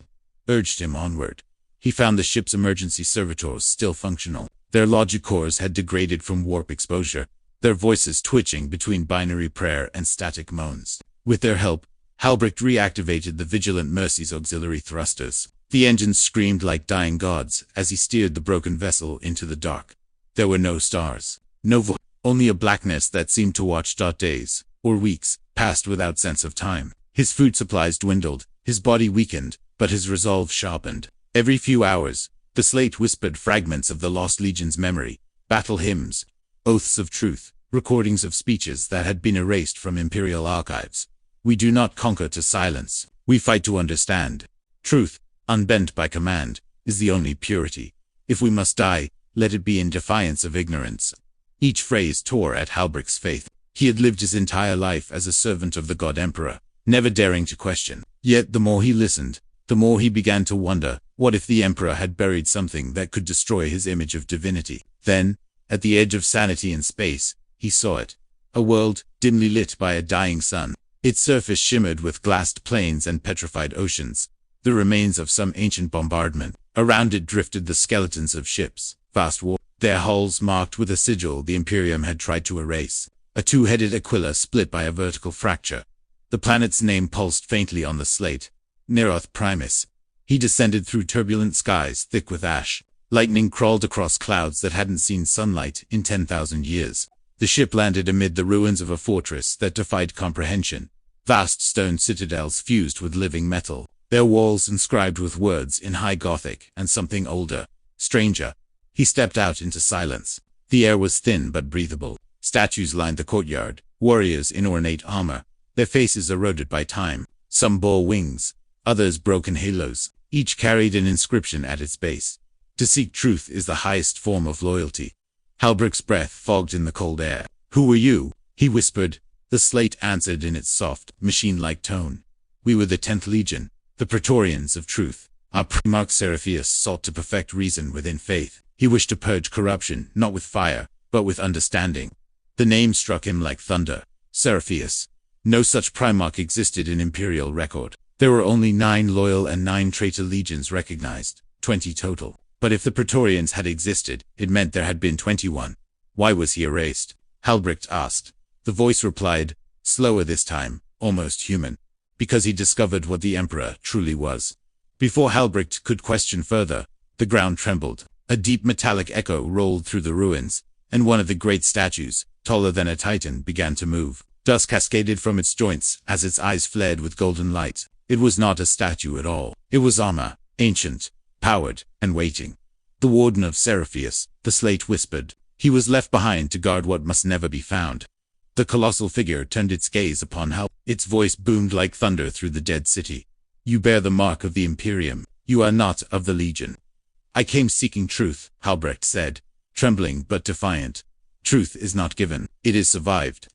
urged him onward. He found the ship's emergency servitors still functional. Their logic cores had degraded from warp exposure, their voices twitching between binary prayer and static moans. With their help, Halbrich reactivated the Vigilant Mercy's auxiliary thrusters. The engines screamed like dying gods as he steered the broken vessel into the dark. There were no stars, no voice, only a blackness that seemed to watch. Days, or weeks, passed without sense of time. His food supplies dwindled, his body weakened, but his resolve sharpened. Every few hours, the slate whispered fragments of the Lost Legion's memory, battle hymns, oaths of truth, recordings of speeches that had been erased from Imperial archives. We do not conquer to silence, we fight to understand. Truth, unbent by command, is the only purity. If we must die, let it be in defiance of ignorance. Each phrase tore at Halbrich's faith. He had lived his entire life as a servant of the God Emperor, never daring to question. Yet the more he listened, the more he began to wonder, what if the Emperor had buried something that could destroy his image of divinity? Then, at the edge of sanity and space, he saw it. A world, dimly lit by a dying sun. Its surface shimmered with glassed plains and petrified oceans, the remains of some ancient bombardment. Around it drifted the skeletons of ships, vast war, their hulls marked with a sigil the Imperium had tried to erase. A two-headed Aquila split by a vertical fracture. The planet's name pulsed faintly on the slate. Lost Primarchs. He descended through turbulent skies thick with ash. Lightning crawled across clouds that hadn't seen sunlight in 10,000 years. The ship landed amid the ruins of a fortress that defied comprehension. Vast stone citadels fused with living metal, their walls inscribed with words in High Gothic and something older, stranger. He stepped out into silence. The air was thin but breathable. Statues lined the courtyard, warriors in ornate armor, their faces eroded by time. Some bore wings, others broken halos. Each carried an inscription at its base. To seek truth is the highest form of loyalty. Halbrich's breath fogged in the cold air. "Who were you?" he whispered. The slate answered in its soft, machine-like tone. "We were the 10th Legion, the Praetorians of Truth. Our Primarch Seraphius sought to perfect reason within faith. He wished to purge corruption, not with fire, but with understanding." The name struck him like thunder. Seraphius. No such Primarch existed in Imperial record. There were only 9 loyal and 9 traitor legions recognized, 20 total. But if the Praetorians had existed, it meant there had been 21. Why was he erased? Halbrich asked. The voice replied, slower this time, almost human. Because he discovered what the Emperor truly was. Before Halbrich could question further, the ground trembled. A deep metallic echo rolled through the ruins, and one of the great statues, taller than a titan, began to move. Dust cascaded from its joints as its eyes flared with golden light. It was not a statue at all. It was armor, ancient, powered, and waiting. The Warden of Seraphius, the slate whispered. He was left behind to guard what must never be found. The colossal figure turned its gaze upon Hal. Its voice boomed like thunder through the dead city. "You bear the mark of the Imperium. You are not of the Legion." "I came seeking truth," Halbrecht said, trembling but defiant. "Truth is not given. It is survived."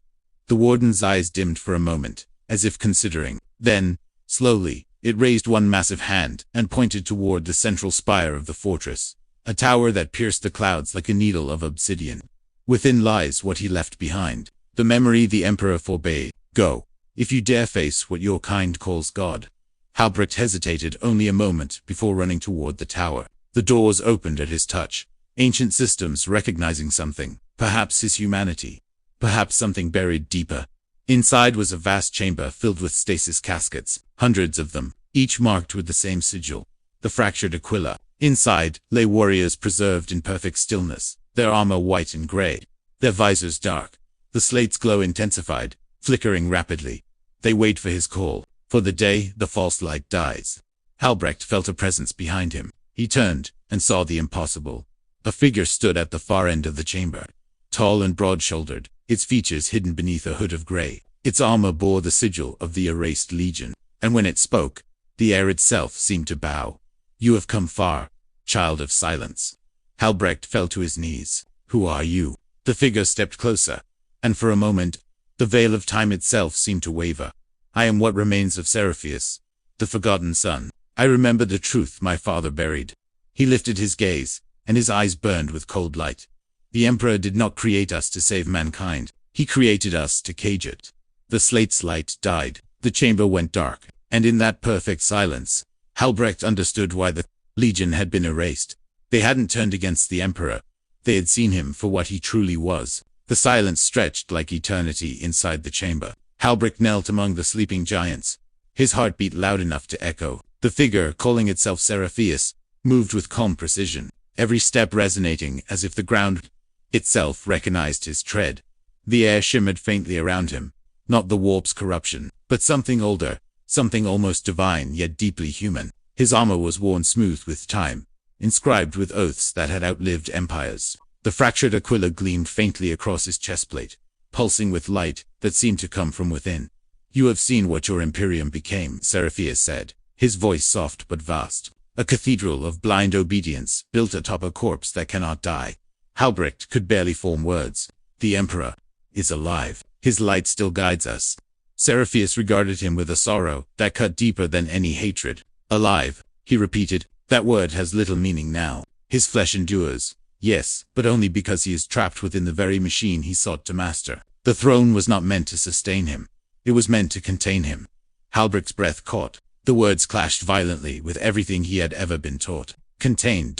The Warden's eyes dimmed for a moment, as if considering. Then, slowly, it raised one massive hand and pointed toward the central spire of the fortress, a tower that pierced the clouds like a needle of obsidian. Within lies what he left behind, the memory the Emperor forbade. "Go, if you dare face what your kind calls God." Halbrecht hesitated only a moment before running toward the tower. The doors opened at his touch, ancient systems recognizing something, perhaps his humanity, perhaps something buried deeper. Inside was a vast chamber filled with stasis caskets, hundreds of them, each marked with the same sigil, the fractured Aquila. Inside lay warriors preserved in perfect stillness, their armor white and gray, their visors dark. The slate's glow intensified, flickering rapidly. They wait for his call. For the day the false light dies. Halbrecht felt a presence behind him. He turned and saw the impossible. A figure stood at the far end of the chamber, tall and broad-shouldered, its features hidden beneath a hood of gray. Its armor bore the sigil of the erased legion, and when it spoke, the air itself seemed to bow. "You have come far, child of silence." Halbrecht fell to his knees. "Who are you?" The figure stepped closer, and for a moment, the veil of time itself seemed to waver. "I am what remains of Seraphius, the forgotten son. I remember the truth my father buried." He lifted his gaze, and his eyes burned with cold light. "The Emperor did not create us to save mankind. He created us to cage it." The slate's light died. The chamber went dark, and in that perfect silence, Halbrecht understood why the Legion had been erased. They hadn't turned against the Emperor. They had seen him for what he truly was. The silence stretched like eternity inside the chamber. Halbrecht knelt among the sleeping giants, his heart beat loud enough to echo. The figure, calling itself Seraphius, moved with calm precision, every step resonating as if the ground itself recognized his tread. The air shimmered faintly around him, not the warp's corruption, but something older, something almost divine yet deeply human. His armor was worn smooth with time, inscribed with oaths that had outlived empires. The fractured aquila gleamed faintly across his chestplate, pulsing with light that seemed to come from within. "You have seen what your Imperium became," Seraphius said, his voice soft but vast. "A cathedral of blind obedience, built atop a corpse that cannot die." Halbrecht could barely form words. "The Emperor is alive. His light still guides us." Seraphius regarded him with a sorrow that cut deeper than any hatred. "Alive," he repeated. "That word has little meaning now. His flesh endures, yes, but only because he is trapped within the very machine he sought to master. The throne was not meant to sustain him. It was meant to contain him." Halbrecht's breath caught. The words clashed violently with everything he had ever been taught. Contain ...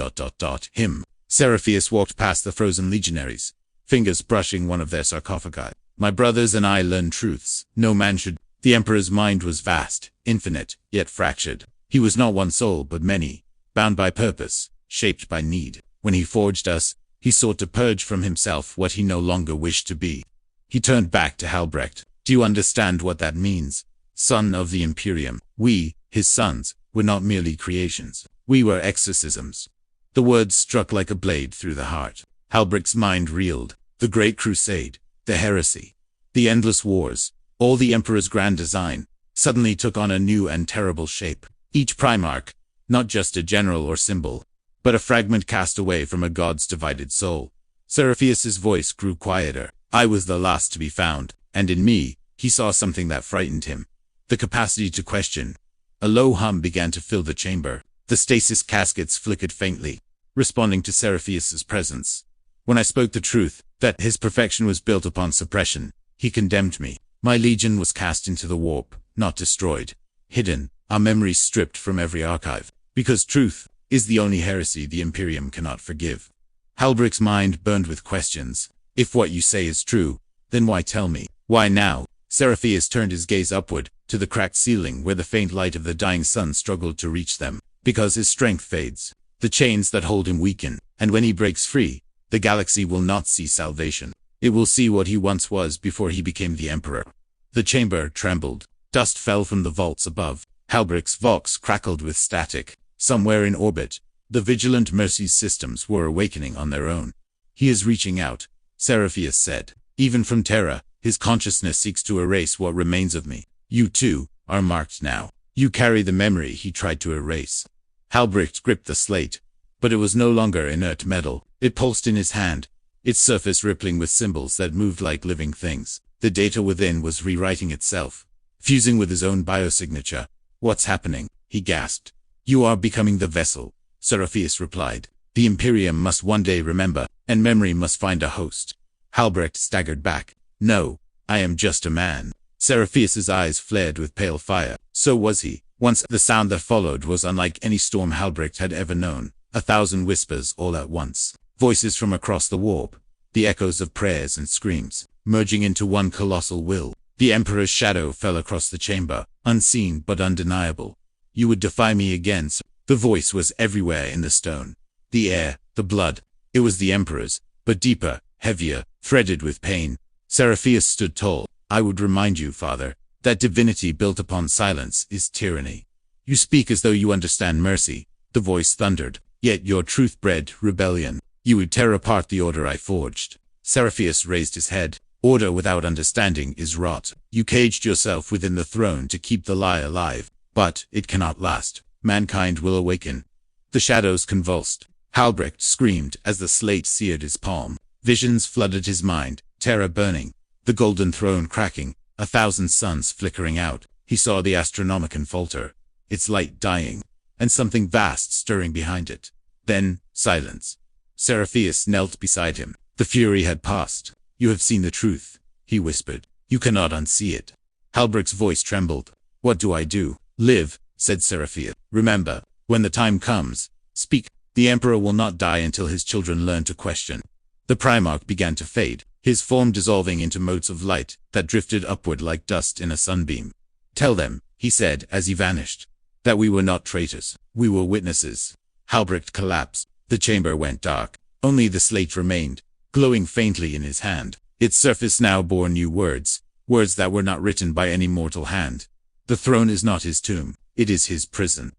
him. Seraphius walked past the frozen legionaries, fingers brushing one of their sarcophagi. "My brothers and I learned truths no man should." The Emperor's mind was vast, infinite, yet fractured. He was not one soul but many, bound by purpose, shaped by need. When he forged us, he sought to purge from himself what he no longer wished to be. He turned back to Halbrecht. "Do you understand what that means? Son of the Imperium, we, his sons, were not merely creations. We were exorcisms." The words struck like a blade through the heart. Halbrecht's mind reeled. The Great Crusade, the heresy, the endless wars, all the Emperor's grand design, suddenly took on a new and terrible shape. Each Primarch, not just a general or symbol, but a fragment cast away from a god's divided soul. Seraphius's voice grew quieter. "I was the last to be found, and in me, he saw something that frightened him. The capacity to question." A low hum began to fill the chamber. The stasis caskets flickered faintly, responding to Seraphius's presence. "When I spoke the truth, that his perfection was built upon suppression, he condemned me. My legion was cast into the warp, not destroyed. Hidden, our memories stripped from every archive. Because truth is the only heresy the Imperium cannot forgive." Halbrecht's mind burned with questions. "If what you say is true, then why tell me? Why now?" Seraphius turned his gaze upward, to the cracked ceiling where the faint light of the dying sun struggled to reach them. "Because his strength fades. The chains that hold him weaken, and when he breaks free, the galaxy will not see salvation. It will see what he once was before he became the Emperor." The chamber trembled. Dust fell from the vaults above. Halbrecht's vox crackled with static. Somewhere in orbit, the vigilant Mercy's systems were awakening on their own. "He is reaching out," Seraphius said. "Even from Terra, his consciousness seeks to erase what remains of me. You too are marked now. You carry the memory he tried to erase." Halbrecht gripped the slate, but it was no longer inert metal. It pulsed in his hand, its surface rippling with symbols that moved like living things. The data within was rewriting itself, fusing with his own biosignature. "What's happening?" he gasped. "You are becoming the vessel," Seraphius replied. "The Imperium must one day remember, and memory must find a host." Halbrecht staggered back. "No, I am just a man." Seraphius's eyes flared with pale fire. So was he. Once the sound that followed was unlike any storm Halbrecht had ever known. 1,000 whispers all at once. Voices from across the warp. The echoes of prayers and screams, merging into one colossal will. The Emperor's shadow fell across the chamber, unseen but undeniable. "You would defy me again." The voice was everywhere in the stone, the air, the blood. It was the Emperor's, but deeper, heavier, threaded with pain. Seraphius stood tall. "I would remind you, Father, that divinity built upon silence is tyranny. You speak as though you understand mercy," the voice thundered, "yet your truth bred rebellion. You would tear apart the order I forged." Seraphius raised his head. "Order without understanding is rot. You caged yourself within the throne to keep the lie alive, but it cannot last. Mankind will awaken." The shadows convulsed. Halbrecht screamed as the slate seared his palm. Visions flooded his mind, terror burning, the golden throne cracking, 1,000 suns flickering out. He saw the Astronomicon falter, its light dying, and something vast stirring behind it. Then, silence. Seraphius knelt beside him. The fury had passed. "You have seen the truth," he whispered. "You cannot unsee it." Halbrecht's voice trembled. "What do I do?" "Live," said Seraphius. "Remember, when the time comes, speak. The Emperor will not die until his children learn to question." The Primarch began to fade, his form dissolving into motes of light that drifted upward like dust in a sunbeam. "Tell them," he said as he vanished, "that we were not traitors. We were witnesses." Halbrecht collapsed. The chamber went dark. Only the slate remained, glowing faintly in his hand. Its surface now bore new words, words that were not written by any mortal hand. The throne is not his tomb, it is his prison.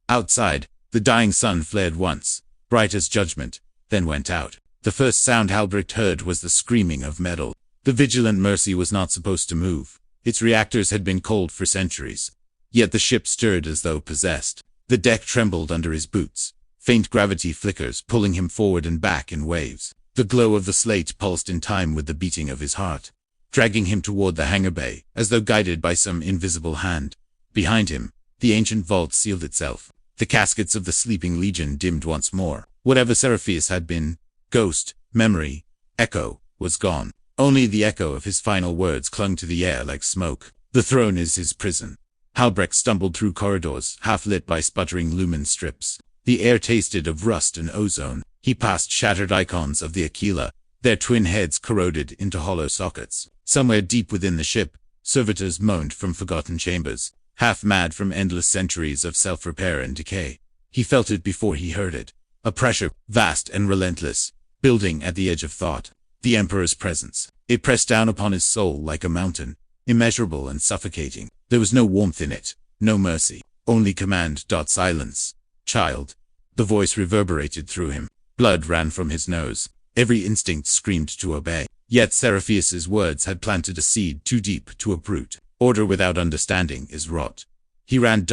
Outside, the dying sun flared once, bright as judgment, then went out. The first sound Albrecht heard was the screaming of metal. The vigilant Mercy was not supposed to move. Its reactors had been cold for centuries. Yet the ship stirred as though possessed. The deck trembled under his boots. Faint gravity flickers, pulling him forward and back in waves. The glow of the slate pulsed in time with the beating of his heart, dragging him toward the hangar bay, as though guided by some invisible hand. Behind him, the ancient vault sealed itself. The caskets of the sleeping legion dimmed once more. Whatever Seraphius had been, ghost, memory, echo, was gone. Only the echo of his final words clung to the air like smoke. The throne is his prison. Albrecht stumbled through corridors, half lit by sputtering lumen strips. The air tasted of rust and ozone. He passed shattered icons of the Aquila, their twin heads corroded into hollow sockets. Somewhere deep within the ship, servitors moaned from forgotten chambers, half mad from endless centuries of self-repair and decay. He felt it before he heard it. A pressure, vast and relentless, building at the edge of thought. The Emperor's presence. It pressed down upon his soul like a mountain, immeasurable and suffocating. There was no warmth in it, no mercy, only command. Silence. Child. The voice reverberated through him. Blood ran from his nose. Every instinct screamed to obey. Yet Seraphius's words had planted a seed too deep to uproot. Order without understanding is rot. He ran.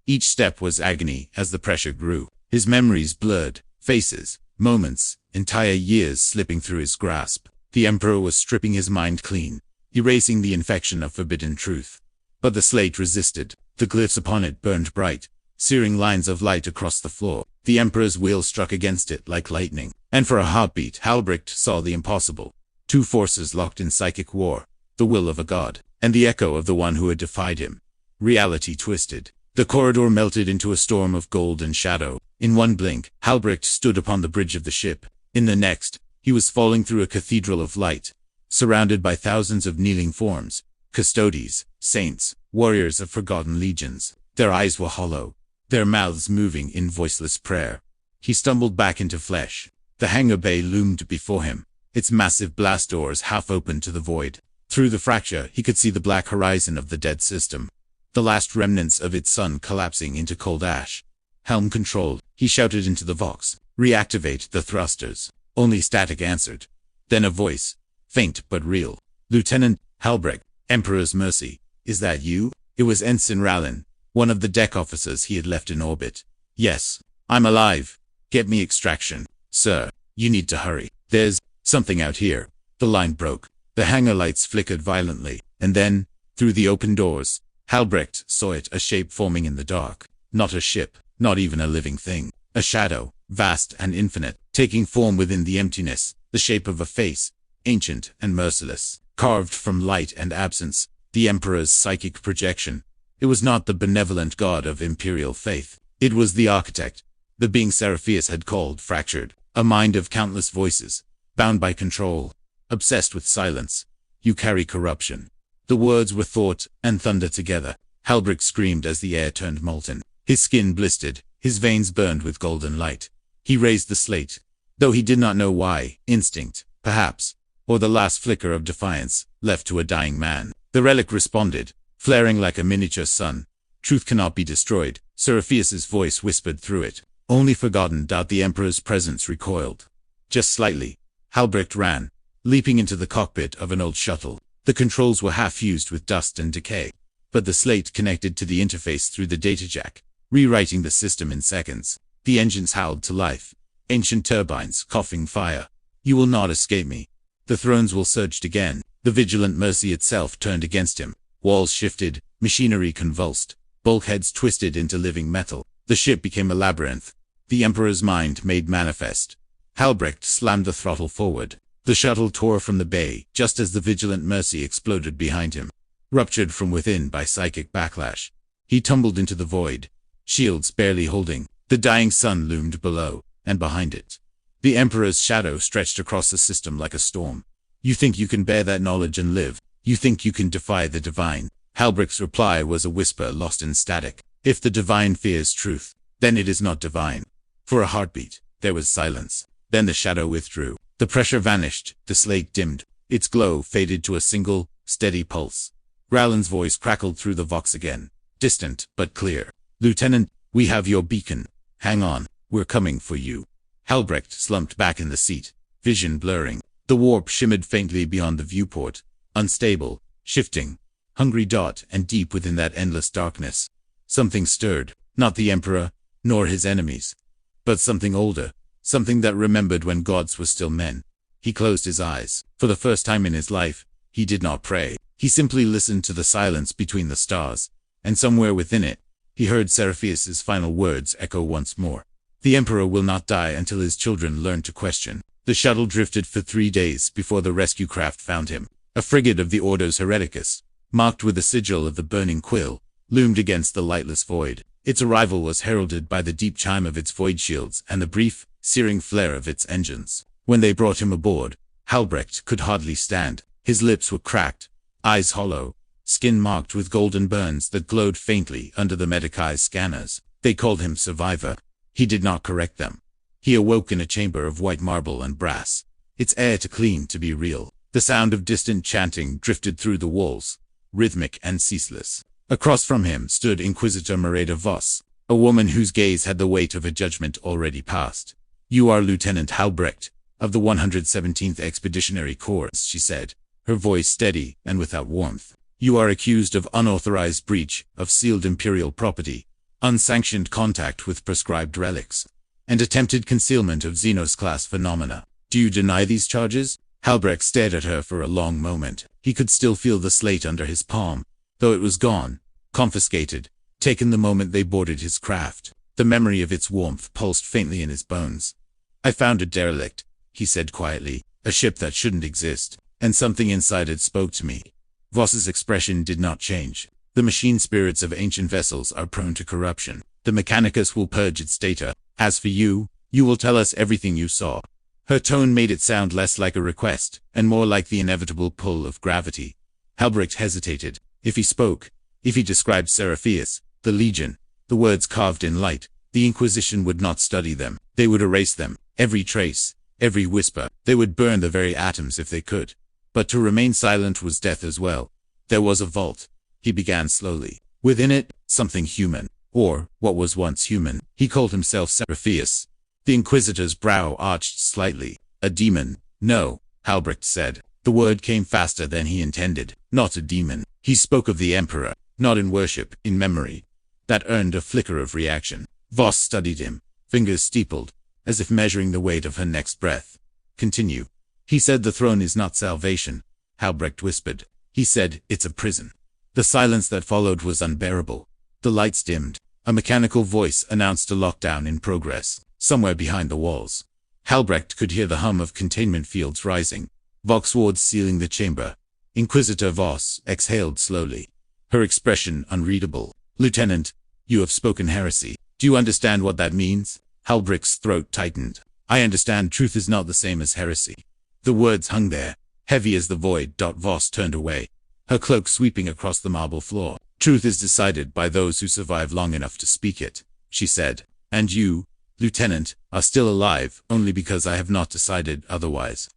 Each step was agony as the pressure grew. His memories blurred, faces, moments, entire years slipping through his grasp. The Emperor was stripping his mind clean, erasing the infection of forbidden truth. But the slate resisted. The glyphs upon it burned bright, searing lines of light across the floor. The Emperor's will struck against it like lightning, and for a heartbeat Albrecht saw the impossible. Two forces locked in psychic war, the will of a god, and the echo of the one who had defied him. Reality twisted. The corridor melted into a storm of gold and shadow. In one blink, Albrecht stood upon the bridge of the ship. In the next, he was falling through a cathedral of light, surrounded by thousands of kneeling forms, custodies, saints, warriors of forgotten legions. Their eyes were hollow, their mouths moving in voiceless prayer. He stumbled back into flesh. The hangar bay loomed before him, its massive blast doors half open to the void. Through the fracture, he could see the black horizon of the dead system, the last remnants of its sun collapsing into cold ash. Helm controlled, he shouted into the Vox. Reactivate the thrusters. Only static answered. Then a voice, faint but real. Lieutenant Albrecht, Emperor's Mercy. Is that you? It was Ensign Rallin, one of the deck officers he had left in orbit. Yes, I'm alive. Get me extraction. Sir, you need to hurry. There's something out here. The line broke. The hangar lights flickered violently, and then, through the open doors, Albrecht saw it, a shape forming in the dark. Not a ship, not even a living thing. A shadow, vast and infinite, taking form within the emptiness, the shape of a face, ancient and merciless, carved from light and absence, the Emperor's psychic projection. It was not the benevolent god of imperial faith. It was the architect, the being Seraphius had called fractured, a mind of countless voices, bound by control, obsessed with silence. You carry corruption. The words were thought and thunder together. Albrecht screamed as the air turned molten. His skin blistered, his veins burned with golden light. He raised the slate, though he did not know why. Instinct, perhaps, or the last flicker of defiance, left to a dying man. The relic responded, flaring like a miniature sun. Truth cannot be destroyed. Seraphius's voice whispered through it. Only forgotten. The Emperor's presence recoiled. Just slightly. Albrecht ran, leaping into the cockpit of an old shuttle. The controls were half fused with dust and decay, but the slate connected to the interface through the data jack, rewriting the system in seconds. The engines howled to life, ancient turbines coughing fire. You will not escape me. The thrones will surge again. The vigilant Mercy itself turned against him. Walls shifted, machinery convulsed, bulkheads twisted into living metal. The ship became a labyrinth. The Emperor's mind made manifest. Albrecht slammed the throttle forward. The shuttle tore from the bay, just as the vigilant Mercy exploded behind him. Ruptured from within by psychic backlash, he tumbled into the void, shields barely holding. The dying sun loomed below, and behind it, the Emperor's shadow stretched across the system like a storm. You think you can bear that knowledge and live? You think you can defy the divine? Albrecht's reply was a whisper lost in static. If the divine fears truth, then it is not divine. For a heartbeat, there was silence. Then the shadow withdrew. The pressure vanished, the slate dimmed. Its glow faded to a single, steady pulse. Rowland's voice crackled through the vox again, distant but clear. "Lieutenant, we have your beacon. Hang on, we're coming for you." Halbrecht slumped back in the seat, vision blurring. The warp shimmered faintly beyond the viewport, unstable, shifting, hungry dot, and deep within that endless darkness, something stirred, not the Emperor, nor his enemies, but something older, something that remembered when gods were still men. He closed his eyes. For the first time in his life, he did not pray. He simply listened to the silence between the stars, and somewhere within it, he heard Seraphius's final words echo once more. "The Emperor will not die until his children learn to question." The shuttle drifted for 3 days before the rescue craft found him. A frigate of the Ordos Hereticus, marked with the sigil of the burning quill, loomed against the lightless void. Its arrival was heralded by the deep chime of its void shields and the brief, searing flare of its engines. When they brought him aboard, Halbrecht could hardly stand. His lips were cracked, eyes hollow, skin marked with golden burns that glowed faintly under the Medicai's scanners. They called him Survivor. He did not correct them. He awoke in a chamber of white marble and brass, its air too clean to be real. The sound of distant chanting drifted through the walls, rhythmic and ceaseless. Across from him stood Inquisitor Mereda Voss, a woman whose gaze had the weight of a judgment already passed. "You are Lieutenant Halbrecht, of the 117th Expeditionary Corps," she said, her voice steady and without warmth. "You are accused of unauthorized breach of sealed Imperial property, unsanctioned contact with prescribed relics, and attempted concealment of Xenos-class phenomena. Do you deny these charges?" Halbrecht stared at her for a long moment. He could still feel the slate under his palm, though it was gone, confiscated, taken the moment they boarded his craft. The memory of its warmth pulsed faintly in his bones. "I found a derelict," he said quietly, "a ship that shouldn't exist, and something inside it spoke to me." Voss's expression did not change. "The machine spirits of ancient vessels are prone to corruption. The Mechanicus will purge its data. As for you, you will tell us everything you saw." Her tone made it sound less like a request, and more like the inevitable pull of gravity. Halbrecht hesitated. If he spoke, if he described Seraphius, the Legion, the words carved in light, the Inquisition would not study them. They would erase them, every trace, every whisper. They would burn the very atoms if they could. But to remain silent was death as well. There was a vault, he began slowly. Within it, something human, or what was once human. He called himself Seraphius. The Inquisitor's brow arched slightly. "A demon?" "No," Halbrecht said. The word came faster than he intended. "Not a demon." He spoke of the Emperor, not in worship, in memory. That earned a flicker of reaction. Voss studied him, fingers steepled, as if measuring the weight of her next breath. "Continue." "He said the throne is not salvation," Halbrecht whispered. "He said it's a prison." The silence that followed was unbearable. The lights dimmed. A mechanical voice announced a lockdown in progress, somewhere behind the walls. Halbrecht could hear the hum of containment fields rising, Vox wards sealing the chamber. Inquisitor Voss exhaled slowly, her expression unreadable. "Lieutenant, you have spoken heresy. Do you understand what that means?" Halbrecht's throat tightened. "I understand truth is not the same as heresy." The words hung there, heavy as the void. Voss turned away, her cloak sweeping across the marble floor. "Truth is decided by those who survive long enough to speak it," she said. "And you, Lieutenant, are still alive only because I have not decided otherwise."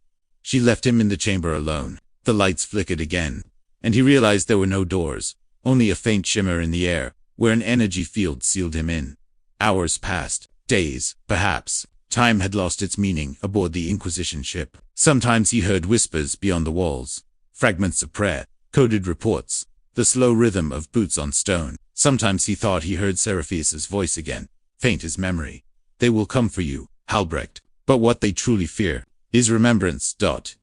She left him in the chamber alone. The lights flickered again, and he realized there were no doors, only a faint shimmer in the air, where an energy field sealed him in. Hours passed, days, perhaps. Time had lost its meaning aboard the Inquisition ship. Sometimes he heard whispers beyond the walls, fragments of prayer, coded reports, the slow rhythm of boots on stone. Sometimes he thought he heard Seraphius's voice again, faint as memory. "They will come for you, Halbrecht, but what they truly fear is remembrance."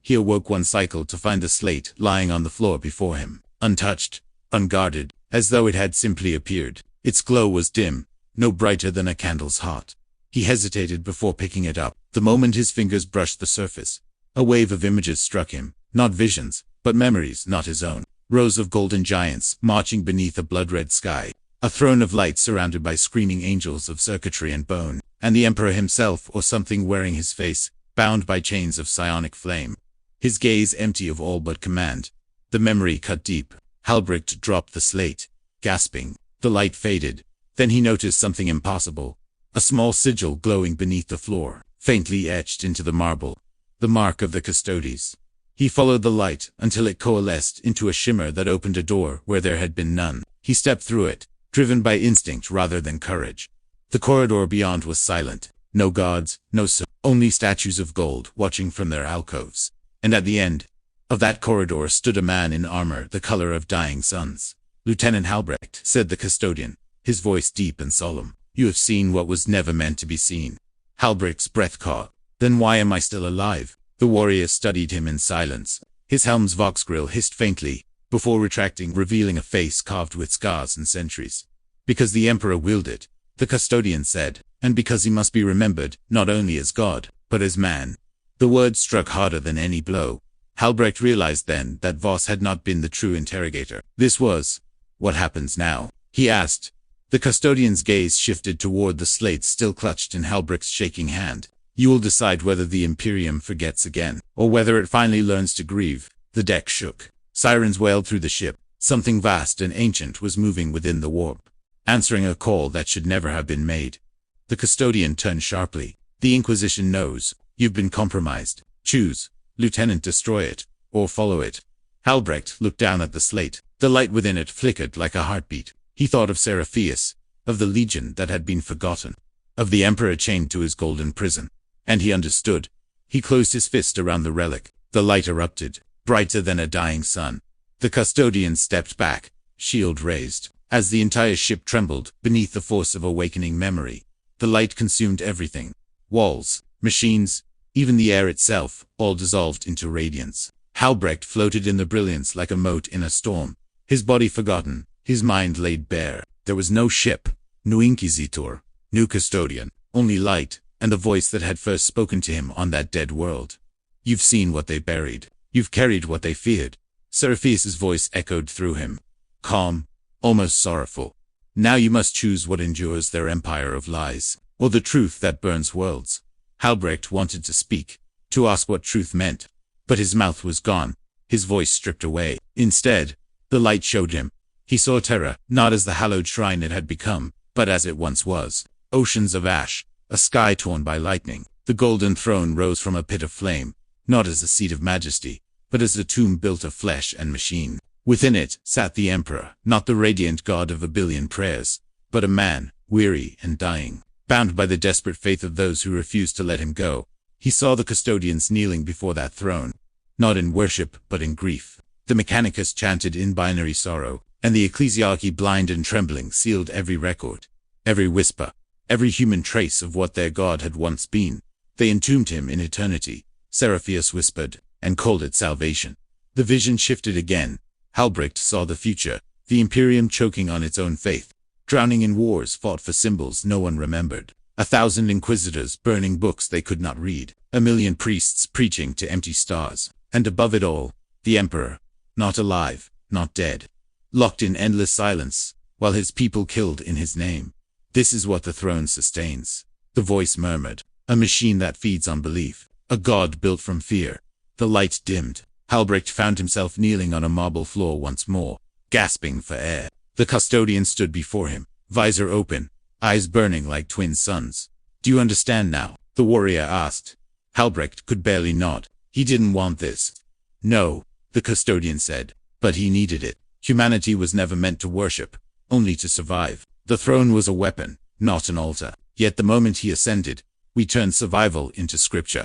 He awoke one cycle to find the slate lying on the floor before him, untouched, unguarded, as though it had simply appeared. Its glow was dim, no brighter than a candle's heart. He hesitated before picking it up. The moment his fingers brushed the surface, a wave of images struck him, not visions, but memories not his own. Rows of golden giants marching beneath a blood-red sky, a throne of light surrounded by screaming angels of circuitry and bone, and the Emperor himself or something wearing his face, bound by chains of psionic flame. His gaze empty of all but command. The memory cut deep. Halbrecht dropped the slate, gasping. The light faded. Then he noticed something impossible. A small sigil glowing beneath the floor, faintly etched into the marble. the mark of the Custodes. He followed the light until it coalesced into a shimmer that opened a door where there had been none. He stepped through it, driven by instinct rather than courage. The corridor beyond was silent. No gods, no souls, only statues of gold watching from their alcoves. And at the end of that corridor stood a man in armor the color of dying suns. "Lieutenant Halbrecht," said the custodian, his voice deep and solemn. "You have seen what was never meant to be seen." Halbrecht's breath caught. "Then why am I still alive?" The warrior studied him in silence. His helm's vox grill hissed faintly, before retracting, revealing a face carved with scars and centuries. "Because the Emperor willed it," the custodian said, "and because he must be remembered, not only as God, but as man." The words struck harder than any blow. Halbrecht realized then that Voss had not been the true interrogator. This was, "What happens now?" he asked. The custodian's gaze shifted toward the slate still clutched in Halbrecht's shaking hand. "You will decide whether the Imperium forgets again, or whether it finally learns to grieve." The deck shook. Sirens wailed through the ship. Something vast and ancient was moving within the warp, answering a call that should never have been made. The custodian turned sharply. "The Inquisition knows. You've been compromised. Choose, Lieutenant, destroy it, or follow it." Halbrecht looked down at the slate. The light within it flickered like a heartbeat. He thought of Seraphius, of the legion that had been forgotten, of the Emperor chained to his golden prison. And he understood. He closed his fist around the relic. The light erupted, brighter than a dying sun. The custodian stepped back, shield raised. As the entire ship trembled beneath the force of awakening memory, the light consumed everything. Walls, machines, even the air itself, all dissolved into radiance. Halbrecht floated in the brilliance like a mote in a storm. His body forgotten, his mind laid bare. There was no ship, no Inquisitor, no custodian, only light, and the voice that had first spoken to him on that dead world. "You've seen what they buried. You've carried what they feared." Seraphius's voice echoed through him, calm, almost sorrowful. "Now you must choose what endures their empire of lies, or the truth that burns worlds." Halbrecht wanted to speak, to ask what truth meant, but his mouth was gone, his voice stripped away. Instead, the light showed him. He saw Terra, not as the hallowed shrine it had become, but as it once was. Oceans of ash, a sky torn by lightning. The golden throne rose from a pit of flame, not as a seat of majesty, but as a tomb built of flesh and machine. Within it sat the Emperor, not the radiant god of a billion prayers, but a man, weary and dying, bound by the desperate faith of those who refused to let him go. He saw the custodians kneeling before that throne, not in worship but in grief. The Mechanicus chanted in binary sorrow, and the ecclesiarchy, blind and trembling, sealed every record, every whisper, every human trace of what their god had once been. They entombed him in eternity, Seraphius whispered, and called it salvation. The vision shifted again. Halbrecht saw the future, the Imperium choking on its own faith, drowning in wars fought for symbols no one remembered. 1,000 inquisitors burning books they could not read, 1,000,000 priests preaching to empty stars, and above it all, the Emperor, not alive, not dead, locked in endless silence, while his people killed in his name. "This is what the throne sustains," the voice murmured. "A machine that feeds on belief, a god built from fear." The light dimmed. Halbrecht found himself kneeling on a marble floor once more, gasping for air. The custodian stood before him, visor open, eyes burning like twin suns. "Do you understand now?" the warrior asked. Halbrecht could barely nod. He didn't want this. "No," the custodian said, "but he needed it. Humanity was never meant to worship, only to survive. The throne was a weapon, not an altar. Yet the moment he ascended, we turned survival into scripture."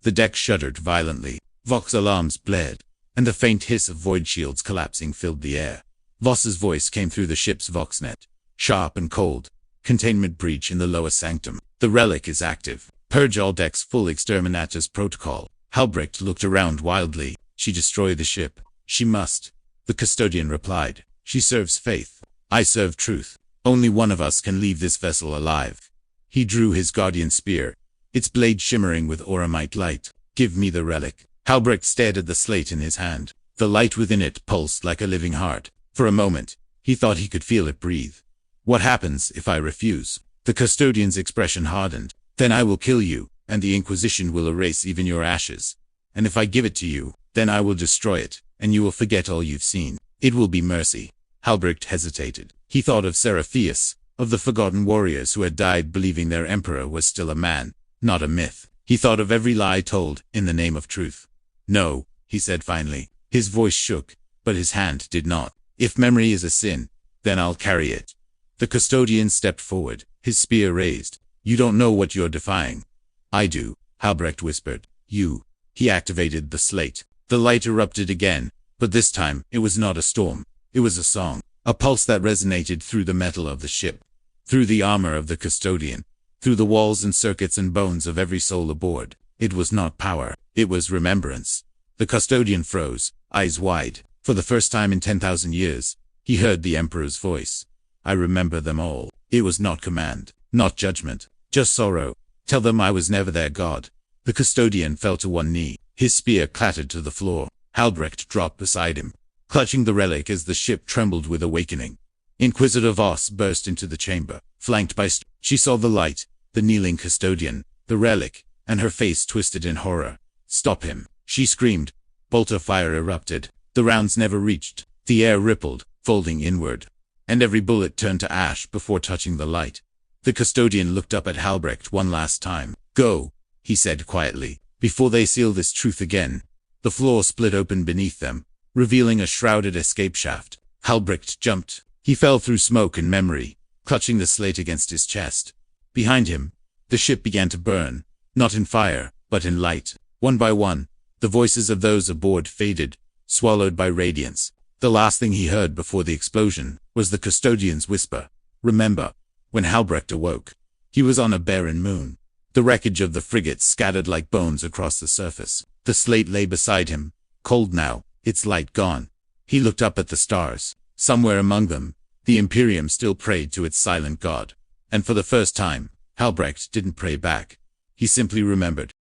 The deck shuddered violently. Vox alarms blared, and the faint hiss of void shields collapsing filled the air. Voss's voice came through the ship's voxnet, sharp and cold. "Containment breach in the lower sanctum. The relic is active. Purge all decks. Full exterminatus protocol." Halbrecht looked around wildly. "She destroyed the ship." "She must," the custodian replied. "She serves faith. I serve truth. Only one of us can leave this vessel alive." He drew his guardian spear, its blade shimmering with auramite light. "Give me the relic." Halbrecht stared at the slate in his hand. The light within it pulsed like a living heart. For a moment, he thought he could feel it breathe. "What happens if I refuse?" The custodian's expression hardened. "Then I will kill you, and the Inquisition will erase even your ashes. And if I give it to you, then I will destroy it, and you will forget all you've seen. It will be mercy." Halbrecht hesitated. He thought of Seraphius, of the forgotten warriors who had died believing their emperor was still a man, not a myth. He thought of every lie told in the name of truth. No, he said finally. His voice shook, but his hand did not. If memory is a sin, then I'll carry it. The custodian stepped forward, his spear raised. You don't know what you're defying. I do, Halbrecht whispered. You. He activated the slate. The light erupted again, but this time it was not a storm. It was a song, a pulse that resonated through the metal of the ship, through the armor of the custodian, through the walls and circuits and bones of every soul aboard. It was not power, it was remembrance. The custodian froze, eyes wide. For the first time in 10,000 years, he heard the Emperor's voice. I remember them all. It was not command, not judgment, just sorrow. Tell them I was never their god. The custodian fell to one knee. His spear clattered to the floor. Halbrecht dropped beside him, clutching the relic as the ship trembled with awakening. Inquisitor Voss burst into the chamber, flanked by she saw the light, the kneeling custodian, the relic, and her face twisted in horror. Stop him, she screamed. Bolt of fire erupted. The rounds never reached. The air rippled, folding inward, and every bullet turned to ash before touching the light. The custodian looked up at Halbrecht one last time. Go, he said quietly, before they seal this truth again. The floor split open beneath them, revealing a shrouded escape shaft. Halbrecht jumped. He fell through smoke and memory, clutching the slate against his chest. Behind him, the ship began to burn, not in fire, but in light. One by one, the voices of those aboard faded, swallowed by radiance. The last thing he heard before the explosion was the custodian's whisper. Remember, when Halbrecht awoke, he was on a barren moon. The wreckage of the frigate scattered like bones across the surface. The slate lay beside him, cold now, its light gone. He looked up at the stars. Somewhere among them, the Imperium still prayed to its silent god. And for the first time, Halbrecht didn't pray back. He simply remembered.